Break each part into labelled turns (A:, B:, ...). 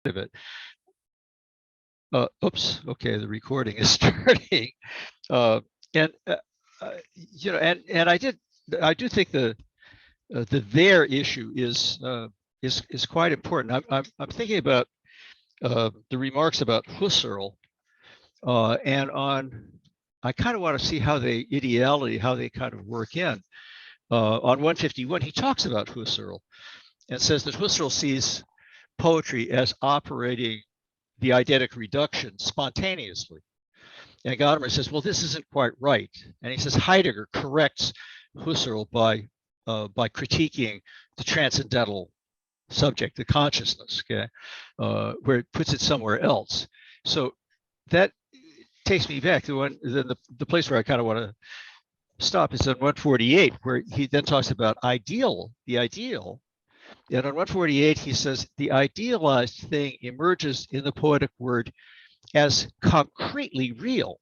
A: of it. Oops. Okay, the recording is starting. And you know, and I do think the there issue is quite important. I'm thinking about the remarks about Husserl, and I kind of want to see how they kind of work in. On 151, he talks about Husserl and says that Husserl sees poetry as operating the eidetic reduction spontaneously. And Gadamer says, well, this isn't quite right. And he says Heidegger corrects Husserl by critiquing the transcendental subject, the consciousness, okay, where it puts it somewhere else. So that takes me back to the place where I kind of want to stop is on 148, where he then talks about the ideal. And on 148, he says the idealized thing emerges in the poetic word as concretely real.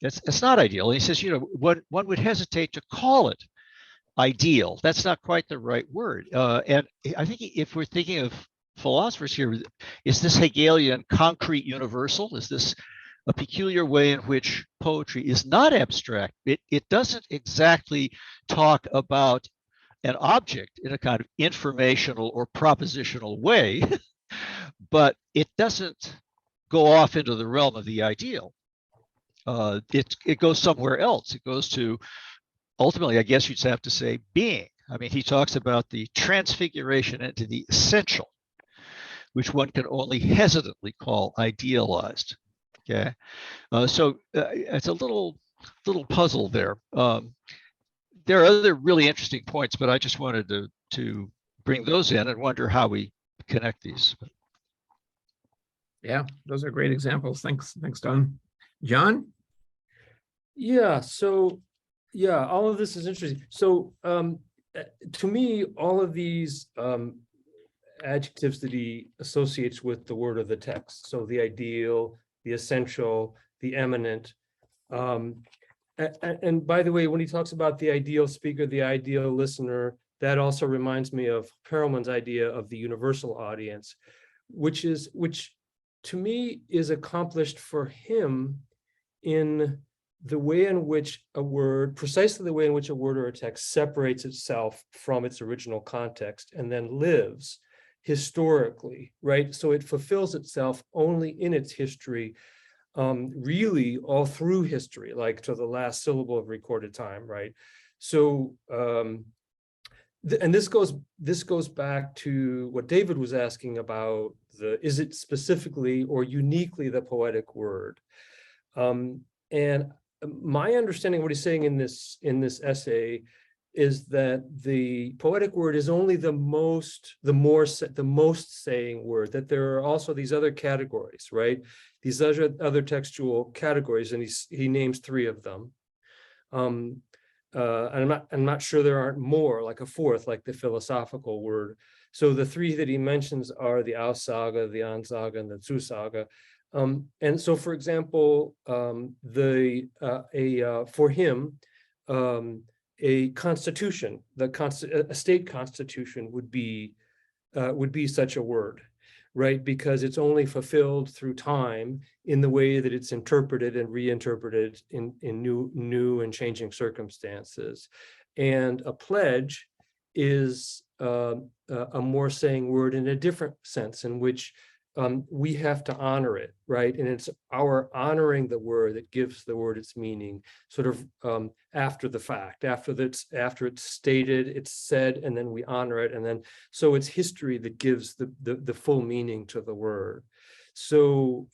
A: It's not ideal. And he says, you know, one would hesitate to call it ideal. That's not quite the right word. And I think if we're thinking of philosophers here, is this Hegelian concrete universal? Is this a peculiar way in which poetry is not abstract? It doesn't exactly talk about an object in a kind of informational or propositional way, but it doesn't go off into the realm of the ideal. It goes somewhere else. It goes to, ultimately, I guess you'd have to say, being. I mean, he talks about the transfiguration into the essential, which one can only hesitantly call idealized. Okay, so it's a little puzzle there. There are other really interesting points, but I just wanted to bring those in and wonder how we connect these.
B: Yeah, those are great examples. Thanks, Don. John?
C: Yeah, so yeah, all of this is interesting. So to me, all of these adjectives that he associates with the word of the text, so the ideal, the essential, the eminent. And by the way, when he talks about the ideal speaker, the ideal listener, that also reminds me of Perelman's idea of the universal audience, which to me is accomplished for him in the way in which a word, precisely the way in which a word or a text separates itself from its original context and then lives historically, right? So it fulfills itself only in its history, really all through history, like to the last syllable of recorded time, right? So, and this goes back to what David was asking about, is it specifically or uniquely the poetic word? And my understanding of what he's saying in this essay is that the poetic word is only the most saying word, that there are also these other categories, right? These other textual categories, and he names 3 of them. And I'm not sure there aren't more, like a 4th, like the philosophical word. So the 3 that he mentions are the Aussage, the Ansage, and the Zusage. And so, for example, for him, a constitution, a state constitution would be such a word, right? Because it's only fulfilled through time in the way that it's interpreted and reinterpreted in new and changing circumstances. And a pledge is a more saying word in a different sense, in which we have to honor it, right? And it's our honoring the word that gives the word its meaning, sort of after the fact, after it's stated, it's said, and then we honor it, and then so it's history that gives the full meaning to the word. So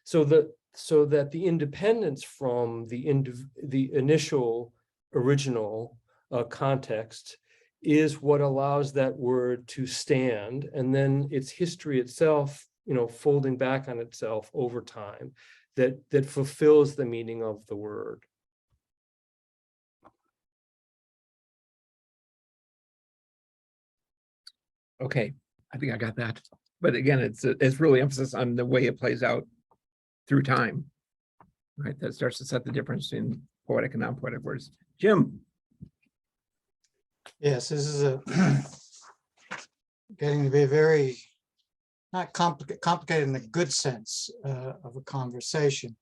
C: so that the independence from the initial original context is what allows that word to stand, and then its history itself, folding back on itself over time, that fulfills the meaning of the word.
B: Okay, I think I got that. But again, it's really emphasis on the way it plays out through time, right? That starts to set the difference in poetic and non-poetic words. Jim?
D: Yes, this is getting to be a very not complicated in the good sense of a conversation.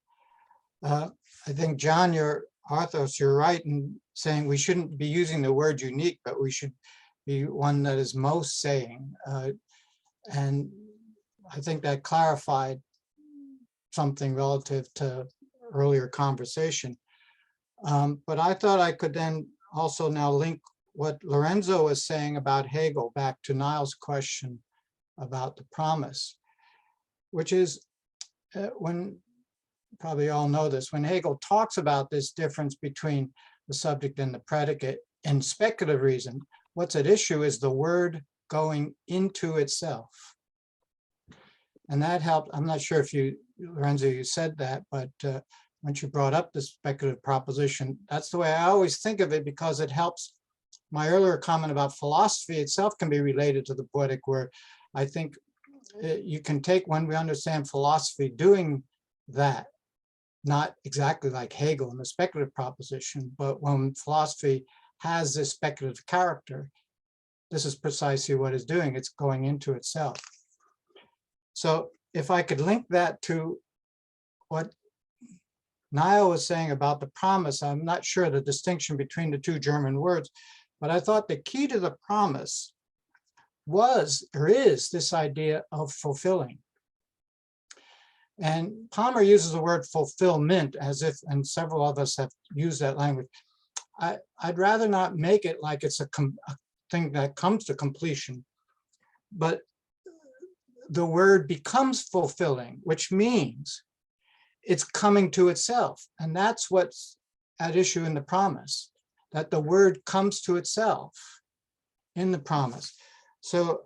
D: I think, John, Arthos, you're right in saying we shouldn't be using the word unique, but we should be one that is most saying. And I think that clarified something relative to earlier conversation. But I thought I could then also now link what Lorenzo was saying about Hegel back to Niall's question about the promise, which is when, probably all know this, when Hegel talks about this difference between the subject and the predicate in speculative reason, what's at issue is the word going into itself. And that helped. I'm not sure if you, Lorenzo, you said that, but once you brought up the speculative proposition, that's the way I always think of it, because it helps. My earlier comment about philosophy itself can be related to the poetic word. I think you can take, when we understand philosophy doing that, not exactly like Hegel in the speculative proposition, but when philosophy has this speculative character, this is precisely what it's doing. It's going into itself. So if I could link that to what Niall was saying about the promise, I'm not sure the distinction between the two German words, but I thought the key to the promise was, or is, this idea of fulfilling. And Palmer uses the word fulfillment as if, and several of us have used that language. I'd rather not make it like it's a thing that comes to completion, but the word becomes fulfilling, which means it's coming to itself. And that's what's at issue in the promise, that the word comes to itself in the promise. So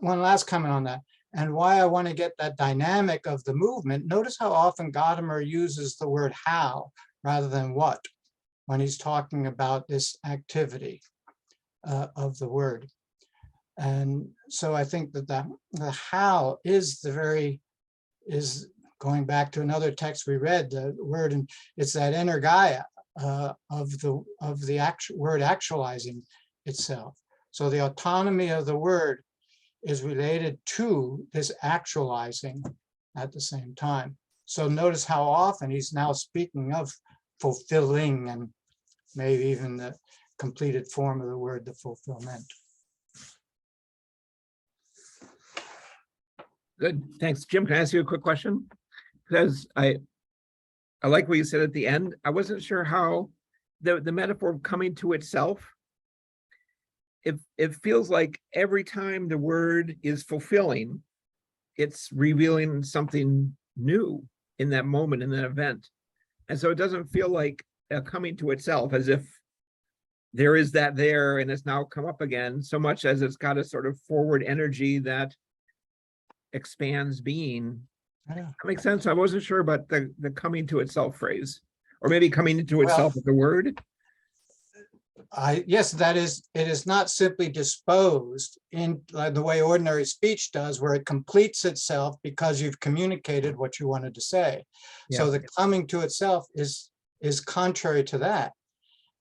D: one last comment on that, and why I want to get that dynamic of the movement. Notice how often Gadamer uses the word how rather than what when he's talking about this activity of the word. And so I think that the how is going back to another text we read, the word, and it's that energia of the actual word actualizing itself. So the autonomy of the word is related to this actualizing at the same time. So notice how often he's now speaking of fulfilling, and maybe even the completed form of the word, the fulfillment.
B: Good, thanks. Jim, can I ask you a quick question? Because I like what you said at the end. I wasn't sure how the metaphor of coming to itself, it feels like every time the word is fulfilling, it's revealing something new in that moment, in that event. And so it doesn't feel like coming to itself, as if there is that there and it's now come up again, so much as it's got a sort of forward energy that expands being.
D: Yeah.
B: That makes sense. I wasn't sure about the coming to itself phrase, or maybe coming into itself as a word.
D: Yes, that is, it is not simply disposed in the way ordinary speech does, where it completes itself because you've communicated what you wanted to say.
B: Yeah.
D: So the coming to itself is contrary to that.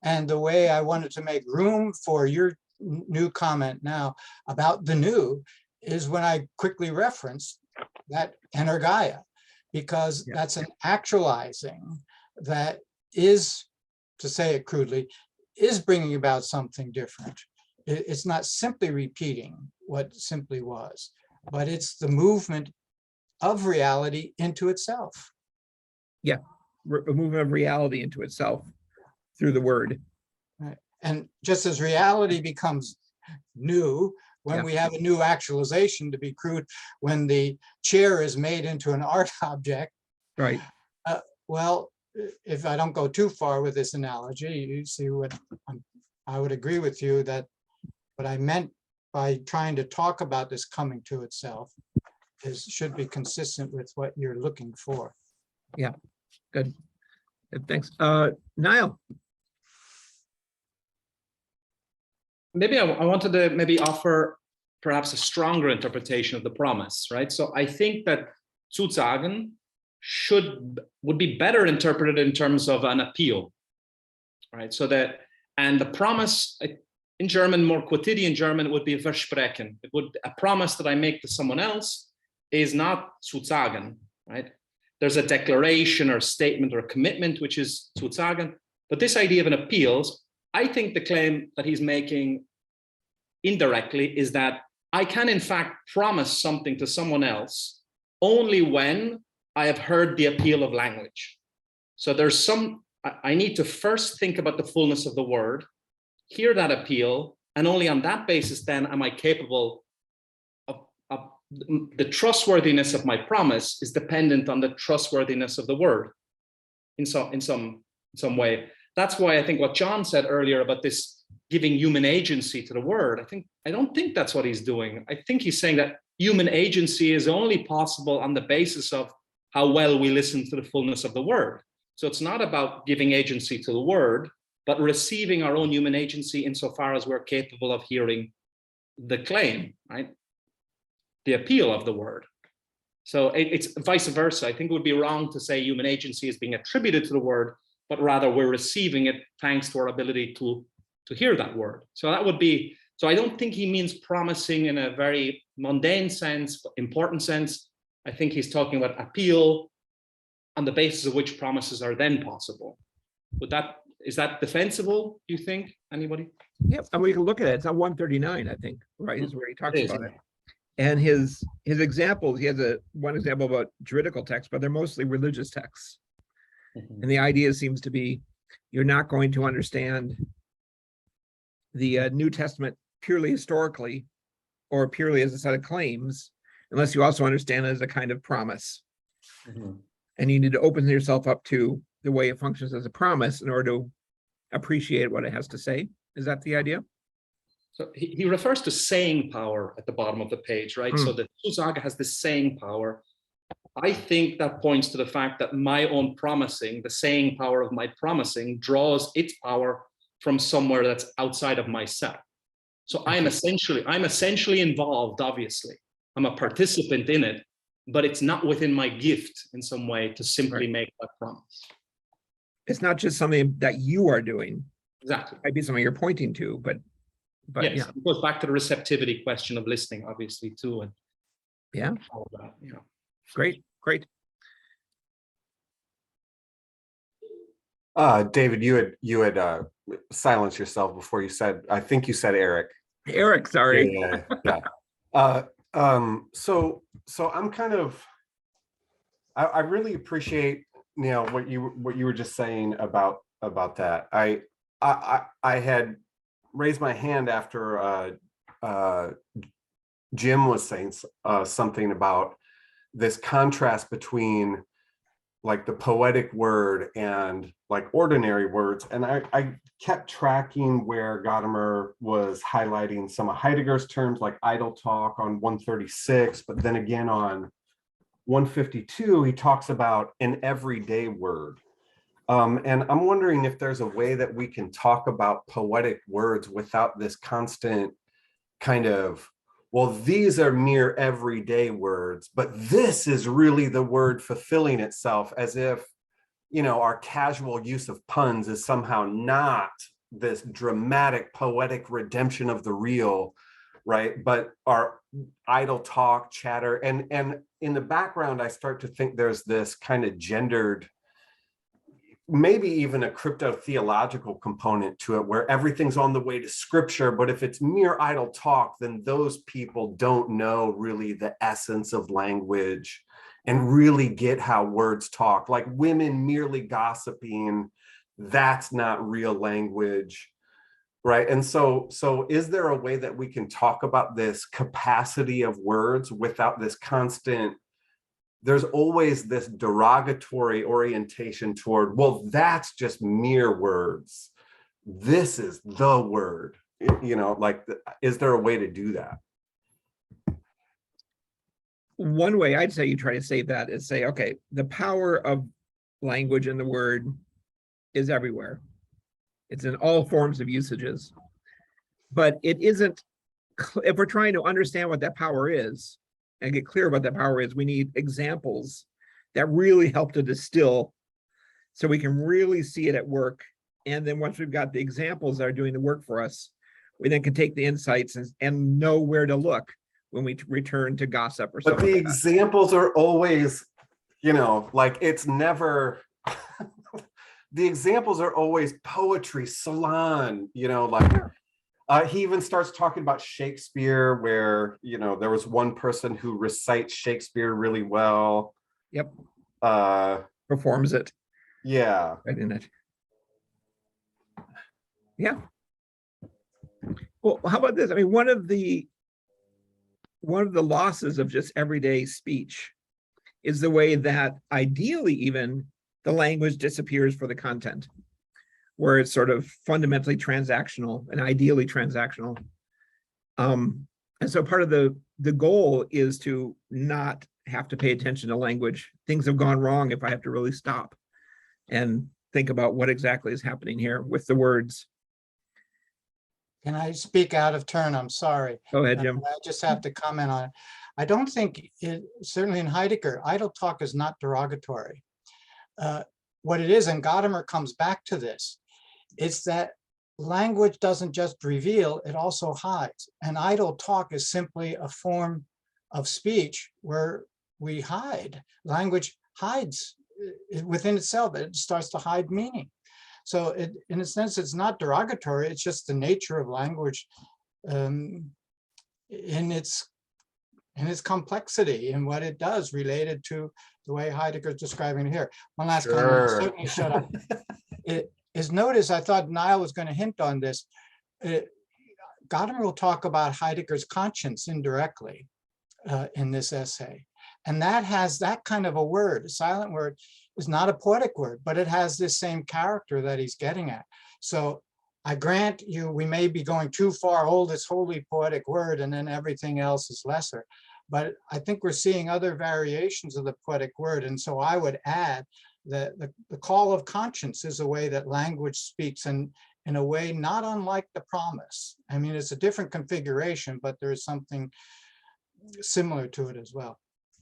D: And the way I wanted to make room for your new comment now about the new is when I quickly referenced that energia, because that's an actualizing that is, to say it crudely, is bringing about something different. It's not simply repeating what simply was, but it's the movement of reality into itself.
B: Yeah, a movement of reality into itself through the word.
D: Right. And just as reality becomes new, when we have a new actualization, to be crude, when the chair is made into an art object,
B: right?
D: Well, if I don't go too far with this analogy, you see what I would agree with you that what I meant by trying to talk about this coming to itself should be consistent with what you're looking for.
B: Yeah, good. Thanks. Niall.
E: Maybe I wanted to maybe offer perhaps a stronger interpretation of the promise, right? So I think that Zusagen would be better interpreted in terms of an appeal, right? So that, and the promise, in German, more quotidian German, it would be versprechen. It would, a promise that I make to someone else is not zusagen, right? There's a declaration or statement or commitment, which is zusagen. But this idea of an appeal, I think the claim that he's making indirectly is that I can in fact promise something to someone else only when I have heard the appeal of language. So there's some, I need to first think about the fullness of the word, hear that appeal, and only on that basis then am I capable of the trustworthiness of my promise is dependent on the trustworthiness of the word in some way. That's why I think what John said earlier about this giving human agency to the word, I don't think that's what he's doing. I think he's saying that human agency is only possible on the basis of how well we listen to the fullness of the word. So it's not about giving agency to the word, but receiving our own human agency insofar as we're capable of hearing the claim, right? The appeal of the word. So it's vice versa. I think it would be wrong to say human agency is being attributed to the word, but rather we're receiving it thanks to our ability to hear that word. So that would be, so I don't think he means promising in a very mundane sense, but important sense. I think he's talking about appeal on the basis of which promises are then possible. Is that defensible, do you think, anybody?
B: Yep, and we can look at it. It's on 139, I think, right, is where he talks
E: It is,
B: about it. And his examples, he has one example about juridical texts, but they're mostly religious texts. And the idea seems to be, you're not going to understand the New Testament purely historically or purely as a set of claims, unless you also understand it as a kind of promise. And you need to open yourself up to the way it functions as a promise in order to appreciate what it has to say. Is that the idea?
E: So he refers to saying power at the bottom of the page, right? So the Zusage has this saying power. I think that points to the fact that my own promising, the saying power of my promising, draws its power from somewhere that's outside of myself. So I'm essentially involved, obviously. I'm a participant in it, but it's not within my gift in some way to simply make that promise.
B: It's not just something that you are doing.
E: Exactly.
B: It might be something you're pointing to, but
E: yes,
B: yeah.
E: It goes back to the receptivity question of listening, obviously, too. And
B: yeah,
E: all that, yeah.
B: Great.
F: David, you had silenced yourself before you said, I think you said Eric.
B: Eric, sorry.
F: Yeah. So I'm kind of, I really appreciate, what you were just saying about that. I had raised my hand after Jim was saying something about this contrast between like the poetic word and like ordinary words. And I kept tracking where Gadamer was highlighting some of Heidegger's terms like idle talk on 136, but then again on 152, he talks about an everyday word. And I'm wondering if there's a way that we can talk about poetic words without this constant kind of, well, these are mere everyday words, but this is really the word fulfilling itself, as if, our casual use of puns is somehow not this dramatic poetic redemption of the real, right? But our idle talk, chatter, and in the background, I start to think there's this kind of gendered, maybe even a crypto-theological component to it, where everything's on the way to scripture, but if it's mere idle talk, then those people don't know really the essence of language and really get how words talk. Like women merely gossiping, that's not real language, right? And so is there a way that we can talk about this capacity of words without this constant, there's always this derogatory orientation toward, well, that's just mere words. This is the word, is there a way to do that?
B: One way I'd say you try to save that is say, okay, the power of language and the word is everywhere. It's in all forms of usages, but it isn't, if we're trying to understand what that power is, and get clear what that power is, we need examples that really help to distill so we can really see it at work. And then once we've got the examples that are doing the work for us, we then can take the insights and know where to look when we return to gossip or
F: But
B: something
F: the
B: like that.
F: examples are always, you know, like it's never, the examples are always poetry, salon, you know, like he even starts talking about Shakespeare where, you know, there was one person who recites Shakespeare really well.
B: Yep,
F: Uh,
B: performs it
F: yeah.
B: right in it. Yeah. Well, how about this? I mean, one of the losses of just everyday speech is the way that ideally even the language disappears for the content, where it's sort of fundamentally transactional and ideally transactional. And so part of the goal is to not have to pay attention to language. Things have gone wrong if I have to really stop and think about what exactly is happening here with the words.
D: Can I speak out of turn? I'm sorry.
B: Go ahead, Jim.
D: I just have to comment on it. I don't think it, certainly in Heidegger, idle talk is not derogatory. What it is, and Gadamer comes back to this, is that language doesn't just reveal, it also hides. And idle talk is simply a form of speech where we hide. Language hides within itself, it starts to hide meaning. So in a sense, it's not derogatory, it's just the nature of language in its complexity and what it does related to the way Heidegger is describing it here. One last comment, certainly shut up. It is notice, I thought Niall was going to hint on this. Gadamer will talk about Heidegger's conscience indirectly in this essay. And that has that kind of a word, a silent word, is not a poetic word, but it has this same character that he's getting at. So I grant you, we may be going too far, hold this wholly poetic word, and then everything else is lesser. But I think we're seeing other variations of the poetic word. And so I would add that the call of conscience is a way that language speaks, and in a way not unlike the promise. I mean, it's a different configuration, but there is something similar to it as well.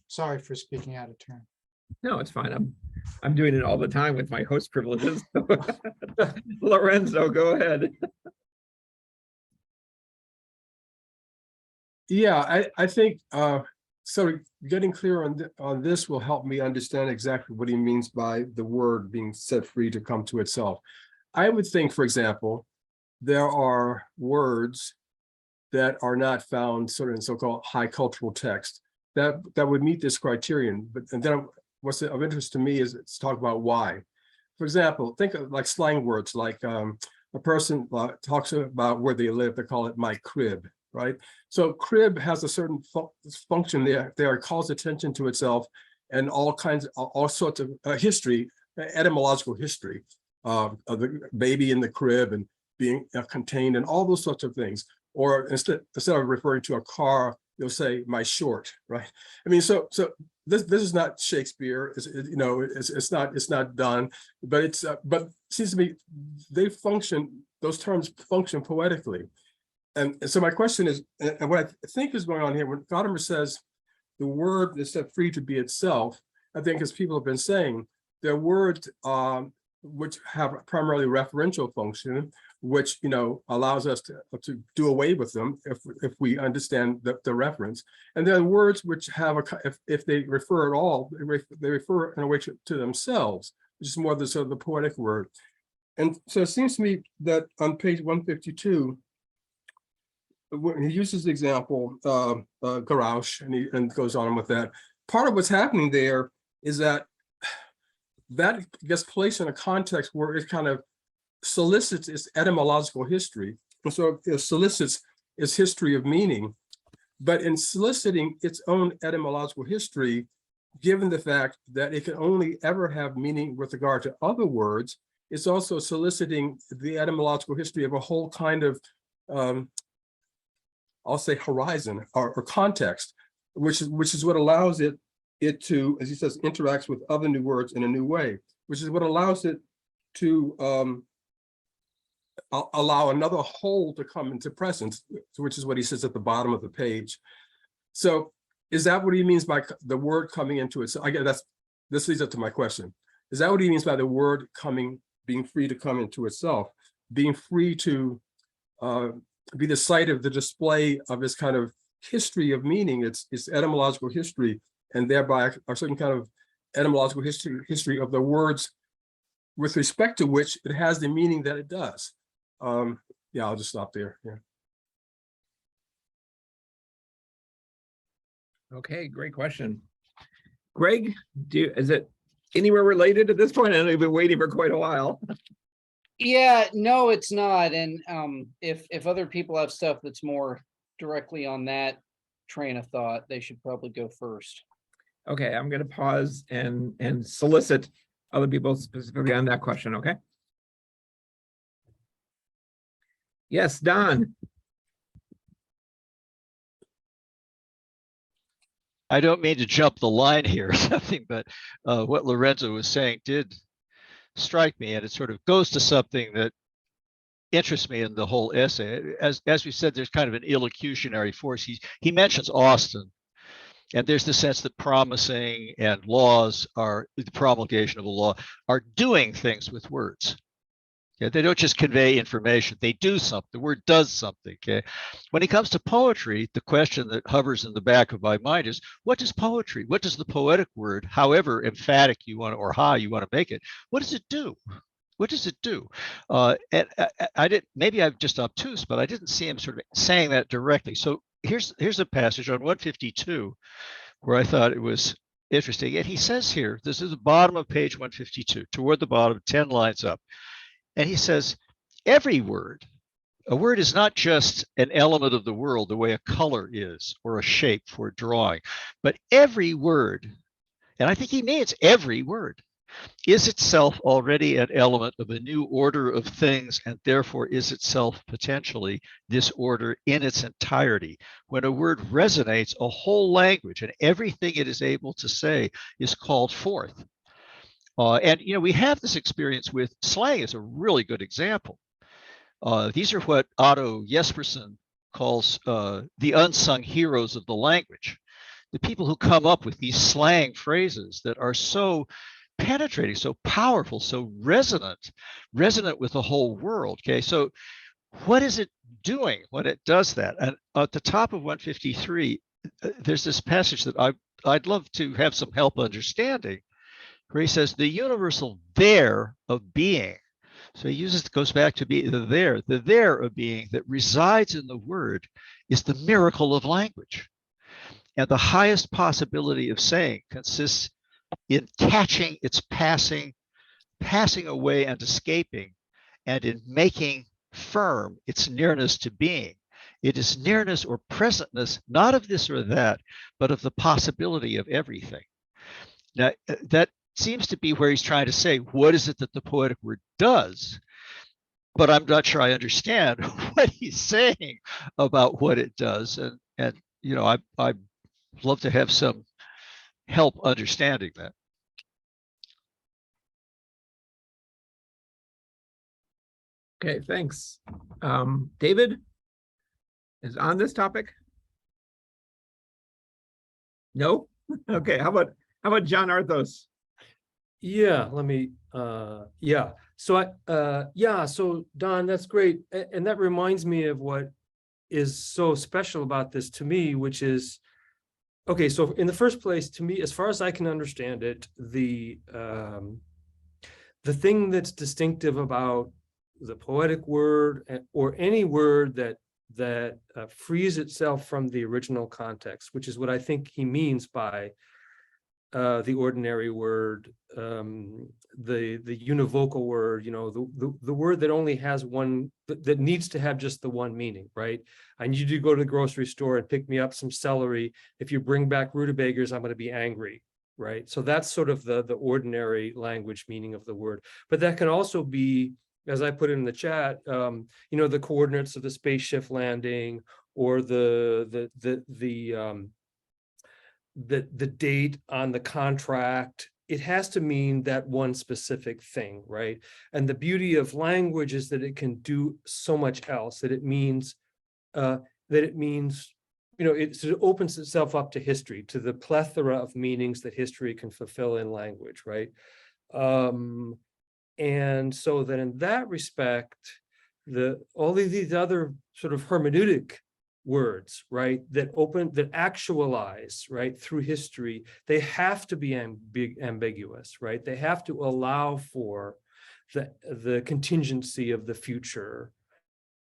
D: Sorry for speaking out of turn.
B: No, it's fine. I'm doing it all the time with my host privileges. Lorenzo, go ahead.
G: Yeah, I think so getting clear on this will help me understand exactly what he means by the word being set free to come to itself. I would think, for example, there are words that are not found sort of in so-called high cultural text that would meet this criterion. But and then what's of interest to me is to talk about why. For example, think of like slang words, like a person talks about where they live, they call it my crib, right? So crib has a certain function there. It calls attention to itself and all sorts of history, etymological history of the baby in the crib and being contained and all those sorts of things. Or instead of referring to a car, you'll say my short, right? I mean, so this is not Shakespeare. It's not done, but it seems to me those terms function poetically. And so my question is, and what I think is going on here, when Gadamer says the word is set free to be itself, I think as people have been saying, they're words which have a primarily referential function, which allows us to do away with them if we understand the reference. And then words which have if they refer at all, they refer in a way to themselves, which is more the sort of the poetic word. And so it seems to me that on page 152, when he uses the example Garausch and goes on with that, part of what's happening there is that gets placed in a context where it kind of solicits its etymological history. And so it solicits its history of meaning, but in soliciting its own etymological history, given the fact that it can only ever have meaning with regard to other words, it's also soliciting the etymological history of a whole kind of, I'll say horizon or context, which is what allows it to, as he says, interacts with other new words in a new way, which is what allows it to allow another whole to come into presence, which is what he says at the bottom of the page. So is that what he means by the word coming into it? So I guess this leads up to my question. Is that what he means by the word being free to come into itself, being free to be the site of the display of its kind of history of meaning, its etymological history, and thereby a certain kind of etymological history of the words with respect to which it has the meaning that it does. Yeah, I'll just stop there. Yeah.
B: Okay, great question. Greg, is it anywhere related at this point? I know you've been waiting for quite a while.
H: Yeah, no, it's not. And if other people have stuff that's more directly on that train of thought, they should probably go first.
B: Okay, I'm going to pause and solicit other people specifically on that question, okay? Yes, Don.
A: I don't mean to jump the line here or something, but what Lorenzo was saying did strike me, and it sort of goes to something that interests me in the whole essay. As we said, there's kind of an illocutionary force. He mentions Austin, and there's the sense that promising and laws are the promulgation of a law are doing things with words. Yeah, they don't just convey information, they do something. The word does something. Okay. When it comes to poetry, the question that hovers in the back of my mind is, what is poetry? What does the poetic word, however emphatic you want or high you want to make it, what does it do? What does it do? And I didn't, maybe I'm just obtuse, but I didn't see him sort of saying that directly. So here's a passage on 152 where I thought it was interesting. And he says here, this is the bottom of page 152, toward the bottom, 10 lines up. And he says, every word, a word is not just an element of the world the way a color is or a shape for drawing, but every word, and I think he means every word, is itself already an element of a new order of things and therefore is itself potentially this order in its entirety. When a word resonates, a whole language and everything it is able to say is called forth. And we have this experience with slang is a really good example. These are what Otto Jespersen calls the unsung heroes of the language. The people who come up with these slang phrases that are so penetrating, so powerful, so resonant with the whole world. Okay, so what is it doing when it does that? And at the top of 153, there's this passage that I'd love to have some help understanding, where he says the universal there of being. So he goes back to be the there of being that resides in the word is the miracle of language. And the highest possibility of saying consists in catching its passing away and escaping, and in making firm its nearness to being. It is nearness or presentness, not of this or that, but of the possibility of everything. Now, that seems to be where he's trying to say, what is it that the poetic word does? But I'm not sure I understand what he's saying about what it does. And I'd love to have some help understanding that.
B: Okay, thanks. David is on this topic? No? Okay, how about John Arthos?
C: Yeah, let me, yeah. So so Don, that's great. And that reminds me of what is so special about this to me, which is, okay, so in the first place, to me, as far as I can understand it, the thing that's distinctive about the poetic word or any word that frees itself from the original context, which is what I think he means by the ordinary word, the univocal word, the word that only has one, that needs to have just the one meaning, right? I need you to go to the grocery store and pick me up some celery. If you bring back rutabagas, I'm going to be angry, right? So that's sort of the ordinary language meaning of the word. But that can also be, as I put it in the chat, the coordinates of the spaceship landing, or the date on the contract. It has to mean that one specific thing, right? And the beauty of language is that it can do so much else, that it means, it opens itself up to history, to the plethora of meanings that history can fulfill in language, right? And so that in that respect, all of these other sort of hermeneutic words, right, that actualize, right, through history, they have to be ambiguous, right? They have to allow for the contingency of the future.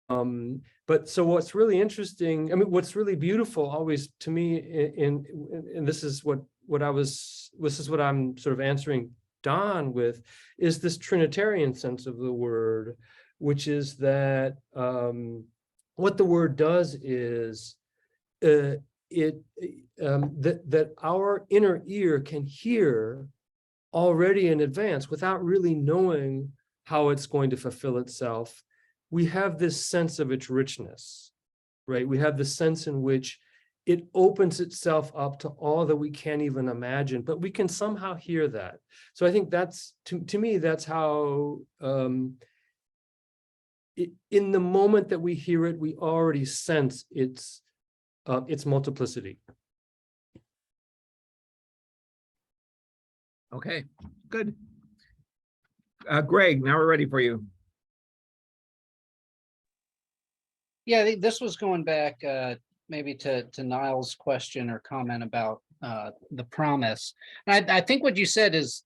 C: But so what's really interesting, I mean, what's really beautiful always to me and this is what I'm sort of answering Don with, is this Trinitarian sense of the word, which is that what the word does is that our inner ear can hear already in advance without really knowing how it's going to fulfill itself. We have this sense of its richness, right? We have the sense in which it opens itself up to all that we can't even imagine, but we can somehow hear that. So I think that's, to me, that's how, in the moment that we hear it, we already sense its multiplicity.
B: Okay, good. Greg, now we're ready for you.
H: Yeah, this was going back maybe to Niall's question or comment about the promise. And I think what you said is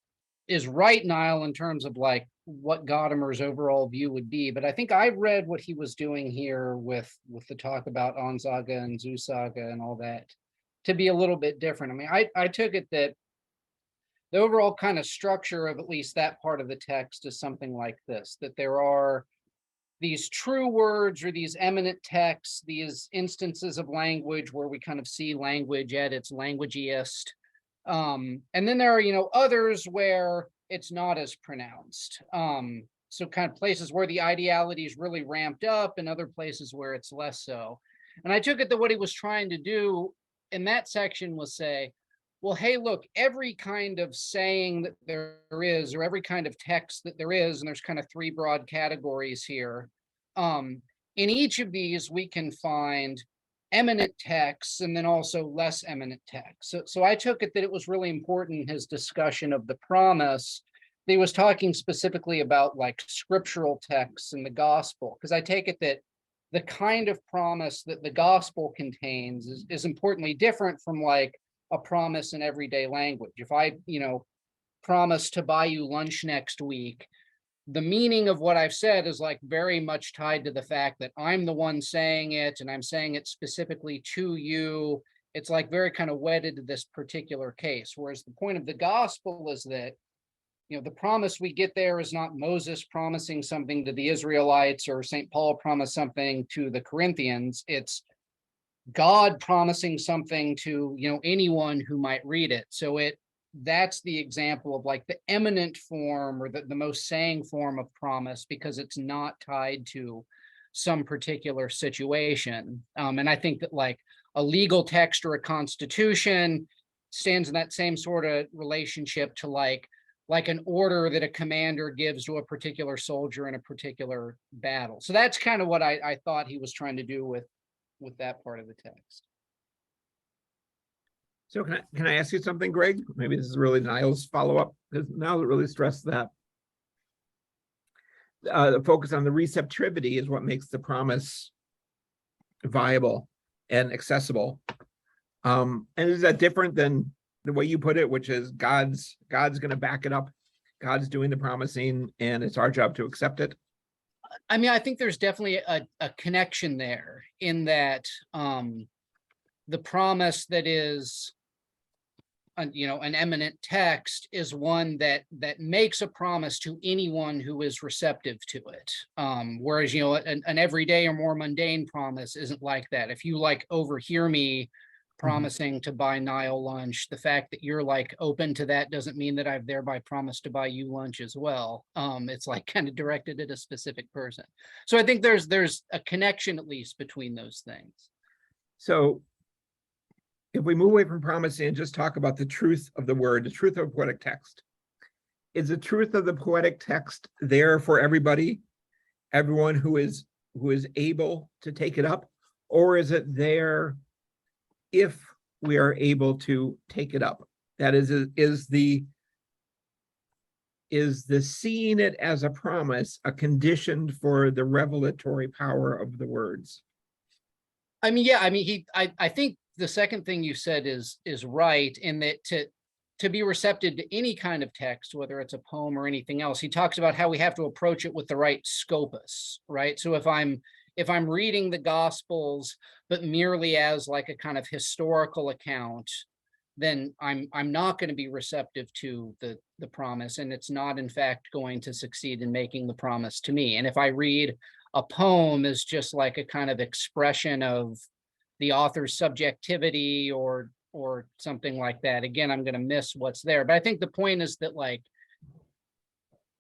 H: right, Niall, in terms of like what Gadamer's overall view would be. But I think I read what he was doing here with the talk about Ansaga and Zusaga and all that to be a little bit different. I mean, I took it that the overall kind of structure of at least that part of the text is something like this, that there are these true words or these eminent texts, these instances of language where we kind of see language at its languagiest. And then there are, others where it's not as pronounced. So kind of places where the ideality is really ramped up and other places where it's less so. And I took it that what he was trying to do in that section was say, well, hey, look, every kind of saying that there is, or every kind of text that there is, and there's kind of three broad categories here. In each of these, we can find eminent texts and then also less eminent texts. So I took it that it was really important in his discussion of the promise that he was talking specifically about like scriptural texts in the gospel, because I take it that the kind of promise that the gospel contains is importantly different from like a promise in everyday language. If I, promise to buy you lunch next week, the meaning of what I've said is like very much tied to the fact that I'm the one saying it and I'm saying it specifically to you. It's like very kind of wedded to this particular case. Whereas the point of the gospel is that, the promise we get there is not Moses promising something to the Israelites or St. Paul promised something to the Corinthians. It's God promising something to, anyone who might read it. So that's the example of like the eminent form or the most saying form of promise, because it's not tied to some particular situation. And I think that like a legal text or a constitution stands in that same sort of relationship to like an order that a commander gives to a particular soldier in a particular battle. So that's kind of what I thought he was trying to do with that part of the text.
B: So can I ask you something, Greg? Maybe this is really Niall's follow-up, because Niall really stressed that the focus on the receptivity is what makes the promise viable and accessible. And is that different than the way you put it, which is God's going to back it up? God's doing the promising, and it's our job to accept it.
H: I mean, I think there's definitely a connection there in that the promise that is, an eminent text is one that makes a promise to anyone who is receptive to it. Whereas, an everyday or more mundane promise isn't like that. If you like overhear me promising to buy Niall lunch, the fact that you're like open to that doesn't mean that I've thereby promised to buy you lunch as well. It's like kind of directed at a specific person. So I think there's a connection at least between those things.
B: So if we move away from promising and just talk about the truth of the word, the truth of poetic text, is the truth of the poetic text there for everybody, everyone who is able to take it up, or is it there if we are able to take it up? That is the is the seeing it as a promise, a condition for the revelatory power of the words?
H: I mean, yeah, I mean, I think the second thing you said is right in that to be receptive to any kind of text, whether it's a poem or anything else, he talks about how we have to approach it with the right scopus, right? So if I'm reading the Gospels, but merely as like a kind of historical account, then I'm not going to be receptive to the promise, and it's not in fact going to succeed in making the promise to me. And if I read a poem as just like a kind of expression of the author's subjectivity or something like that, again, I'm going to miss what's there. But I think the point is that like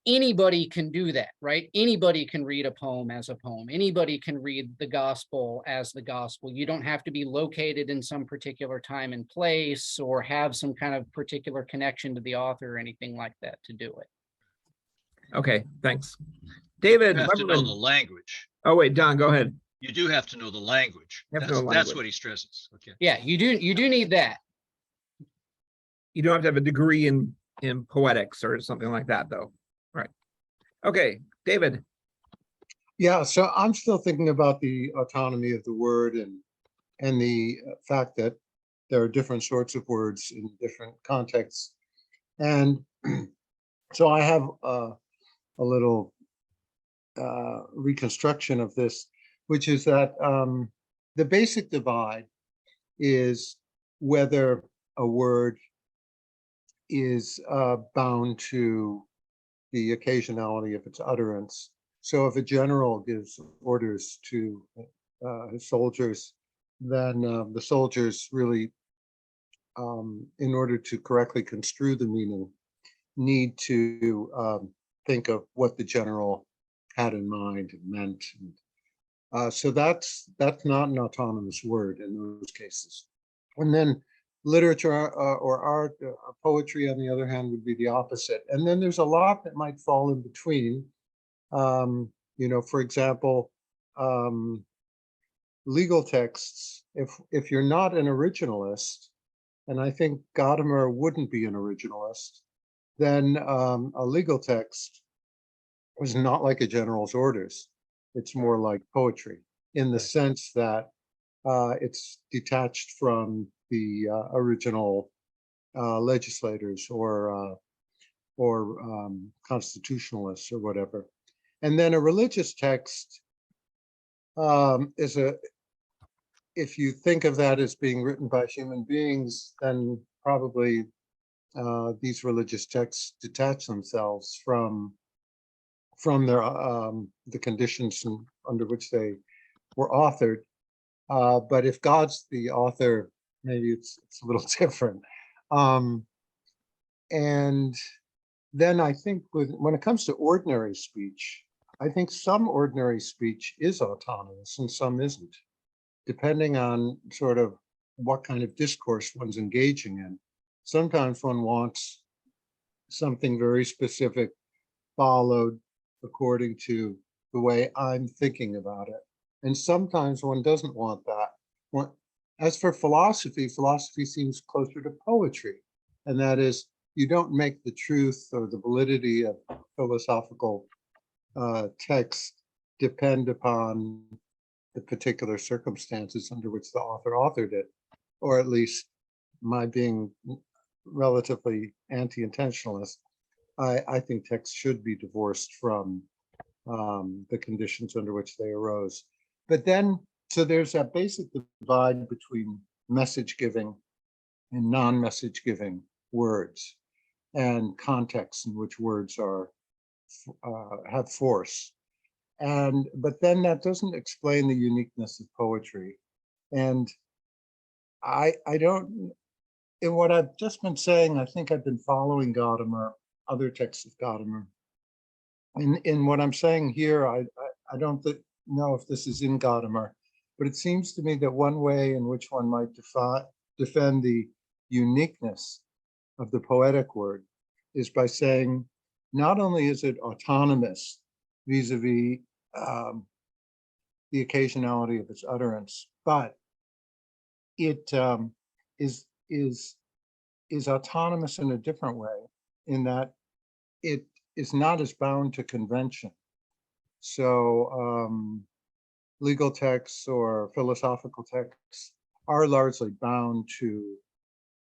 H: anybody can do that, right? Anybody can read a poem as a poem. Anybody can read the gospel as the gospel. You don't have to be located in some particular time and place or have some kind of particular connection to the author or anything like that to do it.
B: Okay, thanks. David.
A: You have to know the
B: Weberman.
A: language.
B: Oh, wait, Don, go ahead.
A: You do have to know the language.
B: You have to know
A: That's
B: language.
A: what he stresses. Okay.
H: Yeah, you do need that.
B: You don't have to have a degree in poetics or something like that, though. Right. Okay, David.
I: Yeah, so I'm still thinking about the autonomy of the word and the fact that there are different sorts of words in different contexts. And so I have a little reconstruction of this, which is that the basic divide is whether a word is bound to the occasionality of its utterance. So if a general gives orders to his soldiers, then the soldiers really, in order to correctly construe the meaning, need to think of what the general had in mind and meant. So that's not an autonomous word in those cases. And then literature or art or poetry, on the other hand, would be the opposite. And then there's a lot that might fall in between. For example, legal texts. If you're not an originalist, and I think Gadamer wouldn't be an originalist, then a legal text is not like a general's orders. It's more like poetry in the sense that it's detached from the original legislators or constitutionalists or whatever. And then a religious text is if you think of that as being written by human beings, then probably these religious texts detach themselves from their the conditions under which they were authored. But if God's the author, maybe it's a little different. And then I think when it comes to ordinary speech, I think some ordinary speech is autonomous and some isn't, depending on sort of what kind of discourse one's engaging in. Sometimes one wants something very specific followed according to the way I'm thinking about it. And sometimes one doesn't want that. As for philosophy, philosophy seems closer to poetry. And that is, you don't make the truth or the validity of philosophical text depend upon the particular circumstances under which the author authored it, or at least my being relatively anti-intentionalist, I think texts should be divorced from the conditions under which they arose. But then, so there's that basic divide between message giving and non-message giving words and contexts in which words are have force. But then that doesn't explain the uniqueness of poetry. And I don't, in what I've just been saying, I think I've been following Gadamer, other texts of Gadamer. In what I'm saying here, I don't know if this is in Gadamer, but it seems to me that one way in which one might defend the uniqueness of the poetic word is by saying, not only is it autonomous vis-a-vis the occasionality of its utterance, but it is autonomous in a different way, in that it is not as bound to convention. So legal texts or philosophical texts are largely bound to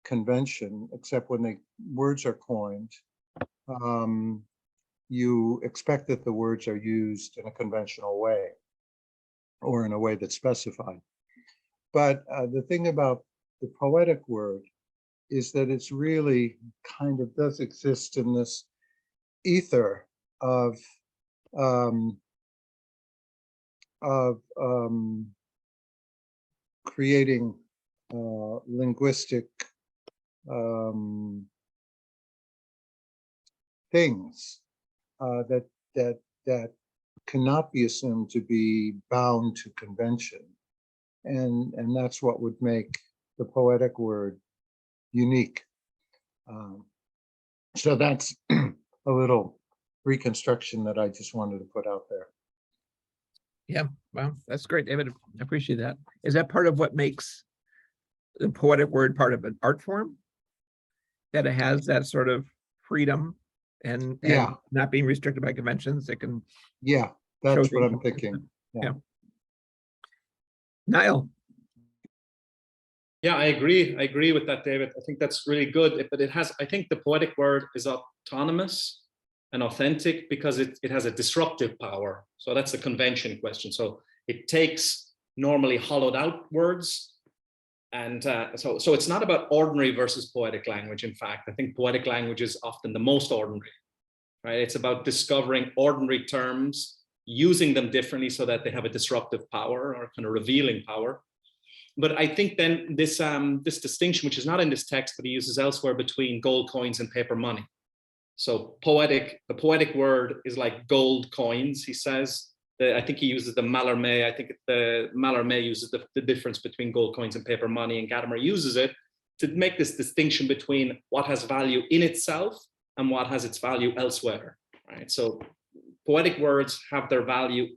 I: convention, except when the words are coined. You expect that the words are used in a conventional way or in a way that's specified. But the thing about the poetic word is that it's really kind of does exist in this ether of creating linguistic things that cannot be assumed to be bound to convention, and that's what would make the poetic word unique. So that's a little reconstruction that I just wanted to put out there.
B: Yeah, well, that's great, David. I appreciate that. Is that part of what makes the poetic word part of an art form? That it has that sort of freedom and
I: Yeah.
B: not being restricted by conventions. It can
I: Yeah,
B: show
I: that's what
B: things.
I: I'm thinking.
B: Yeah. Niall.
E: Yeah, I agree. I agree with that, David. I think that's really good. But it has, I think the poetic word is autonomous and authentic because it has a disruptive power. So that's a convention question. So it takes normally hollowed out words. And so it's not about ordinary versus poetic language. In fact, I think poetic language is often the most ordinary, right? It's about discovering ordinary terms, using them differently so that they have a disruptive power or kind of revealing power. But I think then this distinction, which is not in this text, but he uses elsewhere between gold coins and paper money. So the poetic word is like gold coins, he says. I think he uses the Mallarmé. I think the Mallarmé uses the difference between gold coins and paper money, and Gadamer uses it to make this distinction between what has value in itself and what has its value elsewhere, right? So poetic words have their value.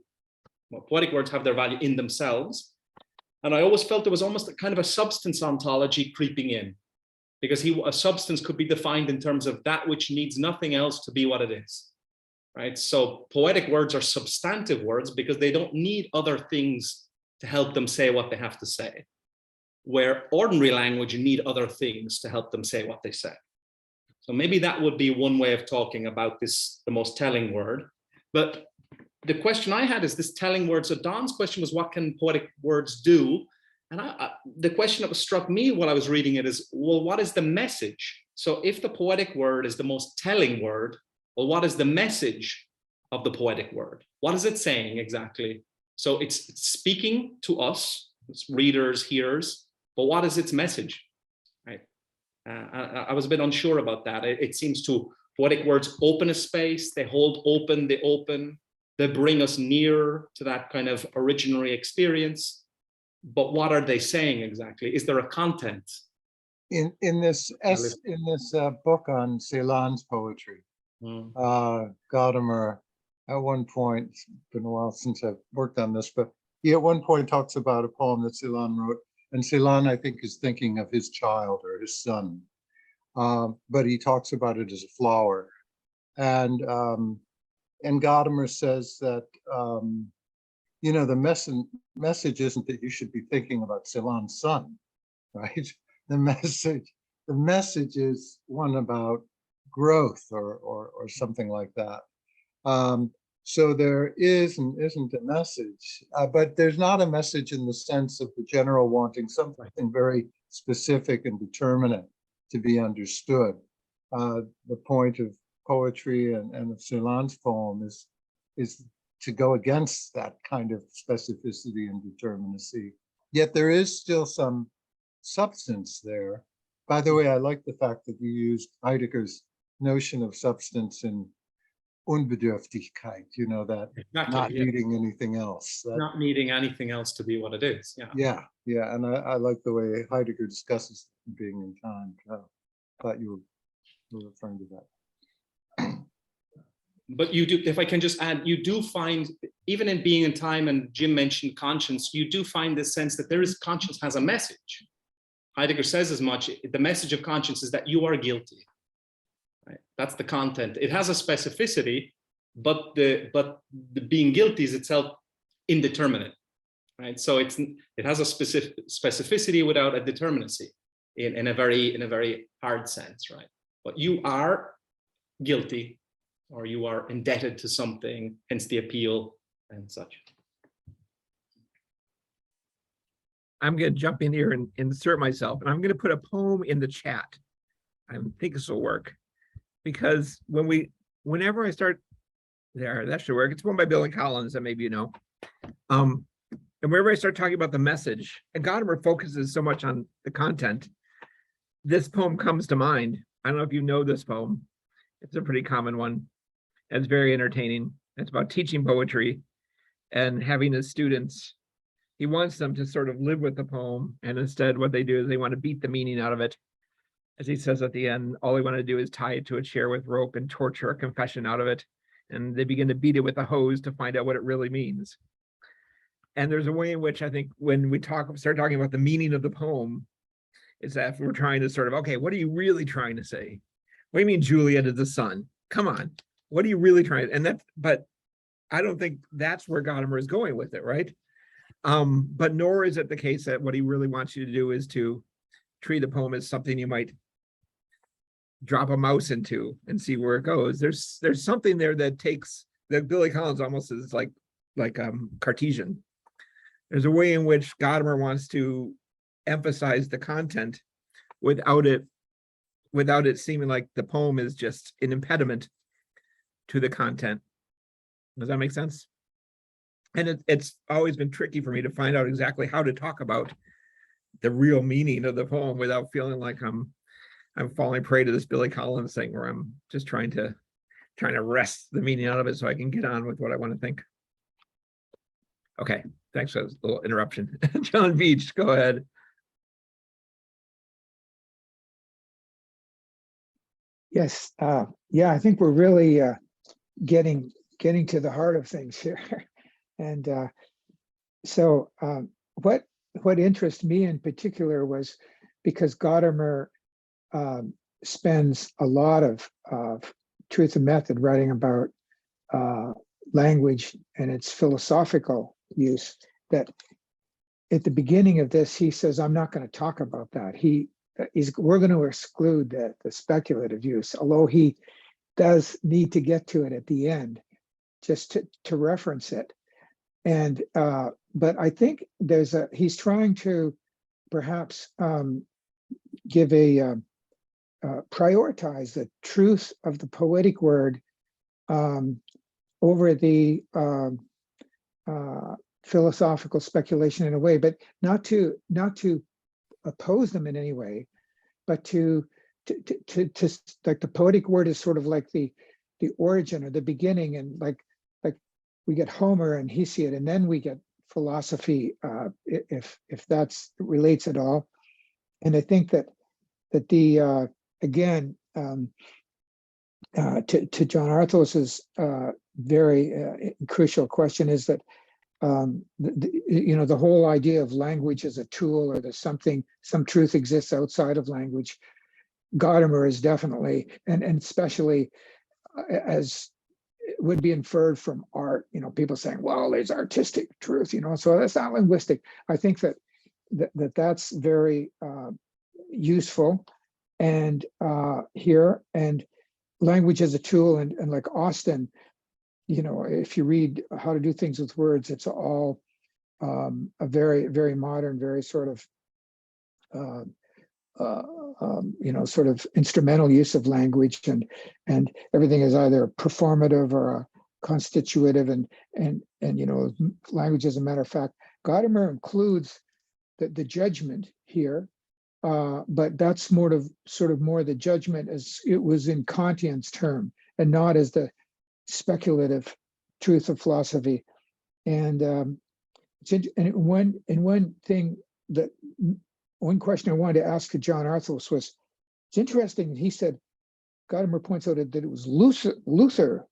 E: Well, poetic words have their value in themselves. And I always felt there was almost a kind of a substance ontology creeping in, because a substance could be defined in terms of that which needs nothing else to be what it is, right? So poetic words are substantive words because they don't need other things to help them say what they have to say, where ordinary language need other things to help them say what they say. So maybe that would be one way of talking about this, the most telling word. But the question I had is this telling word. So Don's question was, what can poetic words do? And the question that struck me while I was reading it is, well, what is the message? So if the poetic word is the most telling word, well, what is the message of the poetic word? What is it saying exactly? So it's speaking to us, it's readers, hearers, but what is its message, right? I was a bit unsure about that. It seems to poetic words open a space, they hold open the open, they bring us near to that kind of originary experience. But what are they saying exactly? Is there a content?
I: In this book on Ceylon's poetry, Gadamer, at one point, it's been a while since I've worked on this, but he at one point talks about a poem that Ceylon wrote, and Ceylon, I think, is thinking of his child or his son, but he talks about it as a flower, and Gadamer says that the message isn't that you should be thinking about Ceylon's son, right? The message is one about growth or something like that. So there is and isn't a message, but there's not a message in the sense of the general wanting something very specific and determinate to be understood. The point of poetry and of Ceylon's poem is to go against that kind of specificity and determinacy. Yet there is still some substance there. By the way, I like the fact that you used Heidegger's notion of substance in Unbedürftigkeit, that
E: Exactly,
I: not
E: yeah.
I: needing anything else.
E: Not needing anything else to be what it is. Yeah.
I: Yeah, and I like the way Heidegger discusses being in time. Thought you were referring to that.
E: But you do, if I can just add, you do find, even in Being in Time, and Jim mentioned conscience, you do find this sense that conscience has a message. Heidegger says as much. The message of conscience is that you are guilty. right? That's the content. It has a specificity, but the being guilty is itself indeterminate, right? So it has a specific specificity without a determinacy in a very hard sense, right? But you are guilty, or you are indebted to something, hence the appeal and such.
B: I'm going to jump in here and insert myself, and I'm going to put a poem in the chat. I think this will work, because whenever I start there, that should work. It's one by Billy Collins, that maybe you know. And whenever I start talking about the message, and Gadamer focuses so much on the content, this poem comes to mind. I don't know if you know this poem. It's a pretty common one. It's very entertaining. It's about teaching poetry and having his students. He wants them to sort of live with the poem, and instead what they do is they want to beat the meaning out of it. As he says at the end, all they want to do is tie it to a chair with rope and torture a confession out of it. And they begin to beat it with a hose to find out what it really means. And there's a way in which I think when we start talking about the meaning of the poem, is that if we're trying to sort of, okay, what are you really trying to say? What do you mean Juliet is the sun? Come on, what are you really trying? But I don't think that's where Gadamer is going with it, right? But nor is it the case that what he really wants you to do is to treat the poem as something you might drop a mouse into and see where it goes. There's something there that Billy Collins almost is like Cartesian. There's a way in which Gadamer wants to emphasize the content without it seeming like the poem is just an impediment to the content. Does that make sense? And it's always been tricky for me to find out exactly how to talk about the real meaning of the poem without feeling like I'm falling prey to this Billy Collins thing where I'm just trying to wrest the meaning out of it so I can get on with what I want to think. Okay, thanks for this little interruption. John Beach, go ahead.
J: Yes, yeah, I think we're really getting to the heart of things here. And so what interests me in particular was because Gadamer spends a lot of truth and method writing about language and its philosophical use, that at the beginning of this, he says, I'm not going to talk about that. We're going to exclude the speculative use, although he does need to get to it at the end, just to reference it. And but I think he's trying to perhaps give prioritize the truth of the poetic word over the philosophical speculation in a way, but not to oppose them in any way, but to like the poetic word is sort of like the origin or the beginning, and like we get Homer and Hesiod, and then we get philosophy, if that's relates at all. And I think that the again to John Arthos's very crucial question is that the whole idea of language as a tool, or that some truth exists outside of language. Gadamer is definitely, and especially as would be inferred from art, people saying, well, there's artistic truth, so that's not linguistic. I think that's very useful. And here, and language as a tool, and like Austin, if you read How to Do Things with Words, it's all a very, very modern, very sort of, sort of instrumental use of language, and everything is either performative or a constitutive, and language as a matter of fact. Gadamer includes the judgment here, but that's more the judgment as it was in Kantian's term, and not as the speculative truth of philosophy. And one question I wanted to ask to John Arthos was, it's interesting, he said, Gadamer points out that it was Luther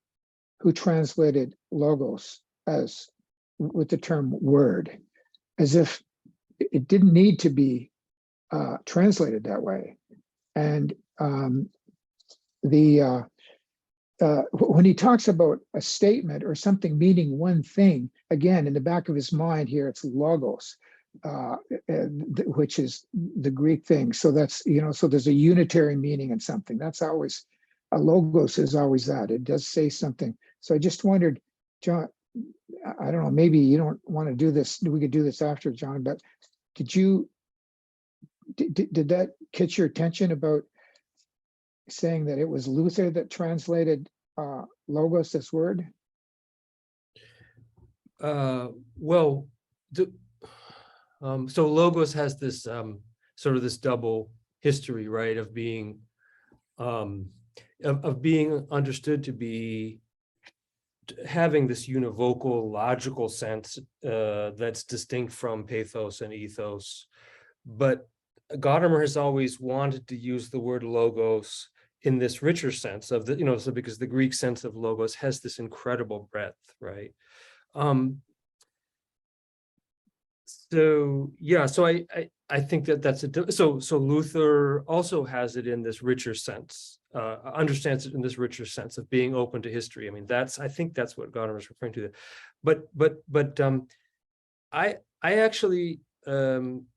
J: who translated logos as with the term word, as if it didn't need to be translated that way. And when he talks about a statement or something meaning one thing, again, in the back of his mind here, it's logos, which is the Greek thing. So that's, so there's a unitary meaning in something. That's always, a logos is always that. It does say something. So I just wondered, John, I don't know, maybe you don't want to do this. We could do this after, John, but did that catch your attention about saying that it was Luther that translated logos, this word?
C: Well, so logos has this sort of this double history, right, of being being understood to be having this univocal logical sense that's distinct from pathos and ethos. But Gadamer has always wanted to use the word logos in this richer sense of the, so because the Greek sense of logos has this incredible breadth, right? So yeah, so I think that's so Luther also has it in this richer sense, understands it in this richer sense of being open to history. I mean, I think that's what Gadamer is referring to. But I actually, can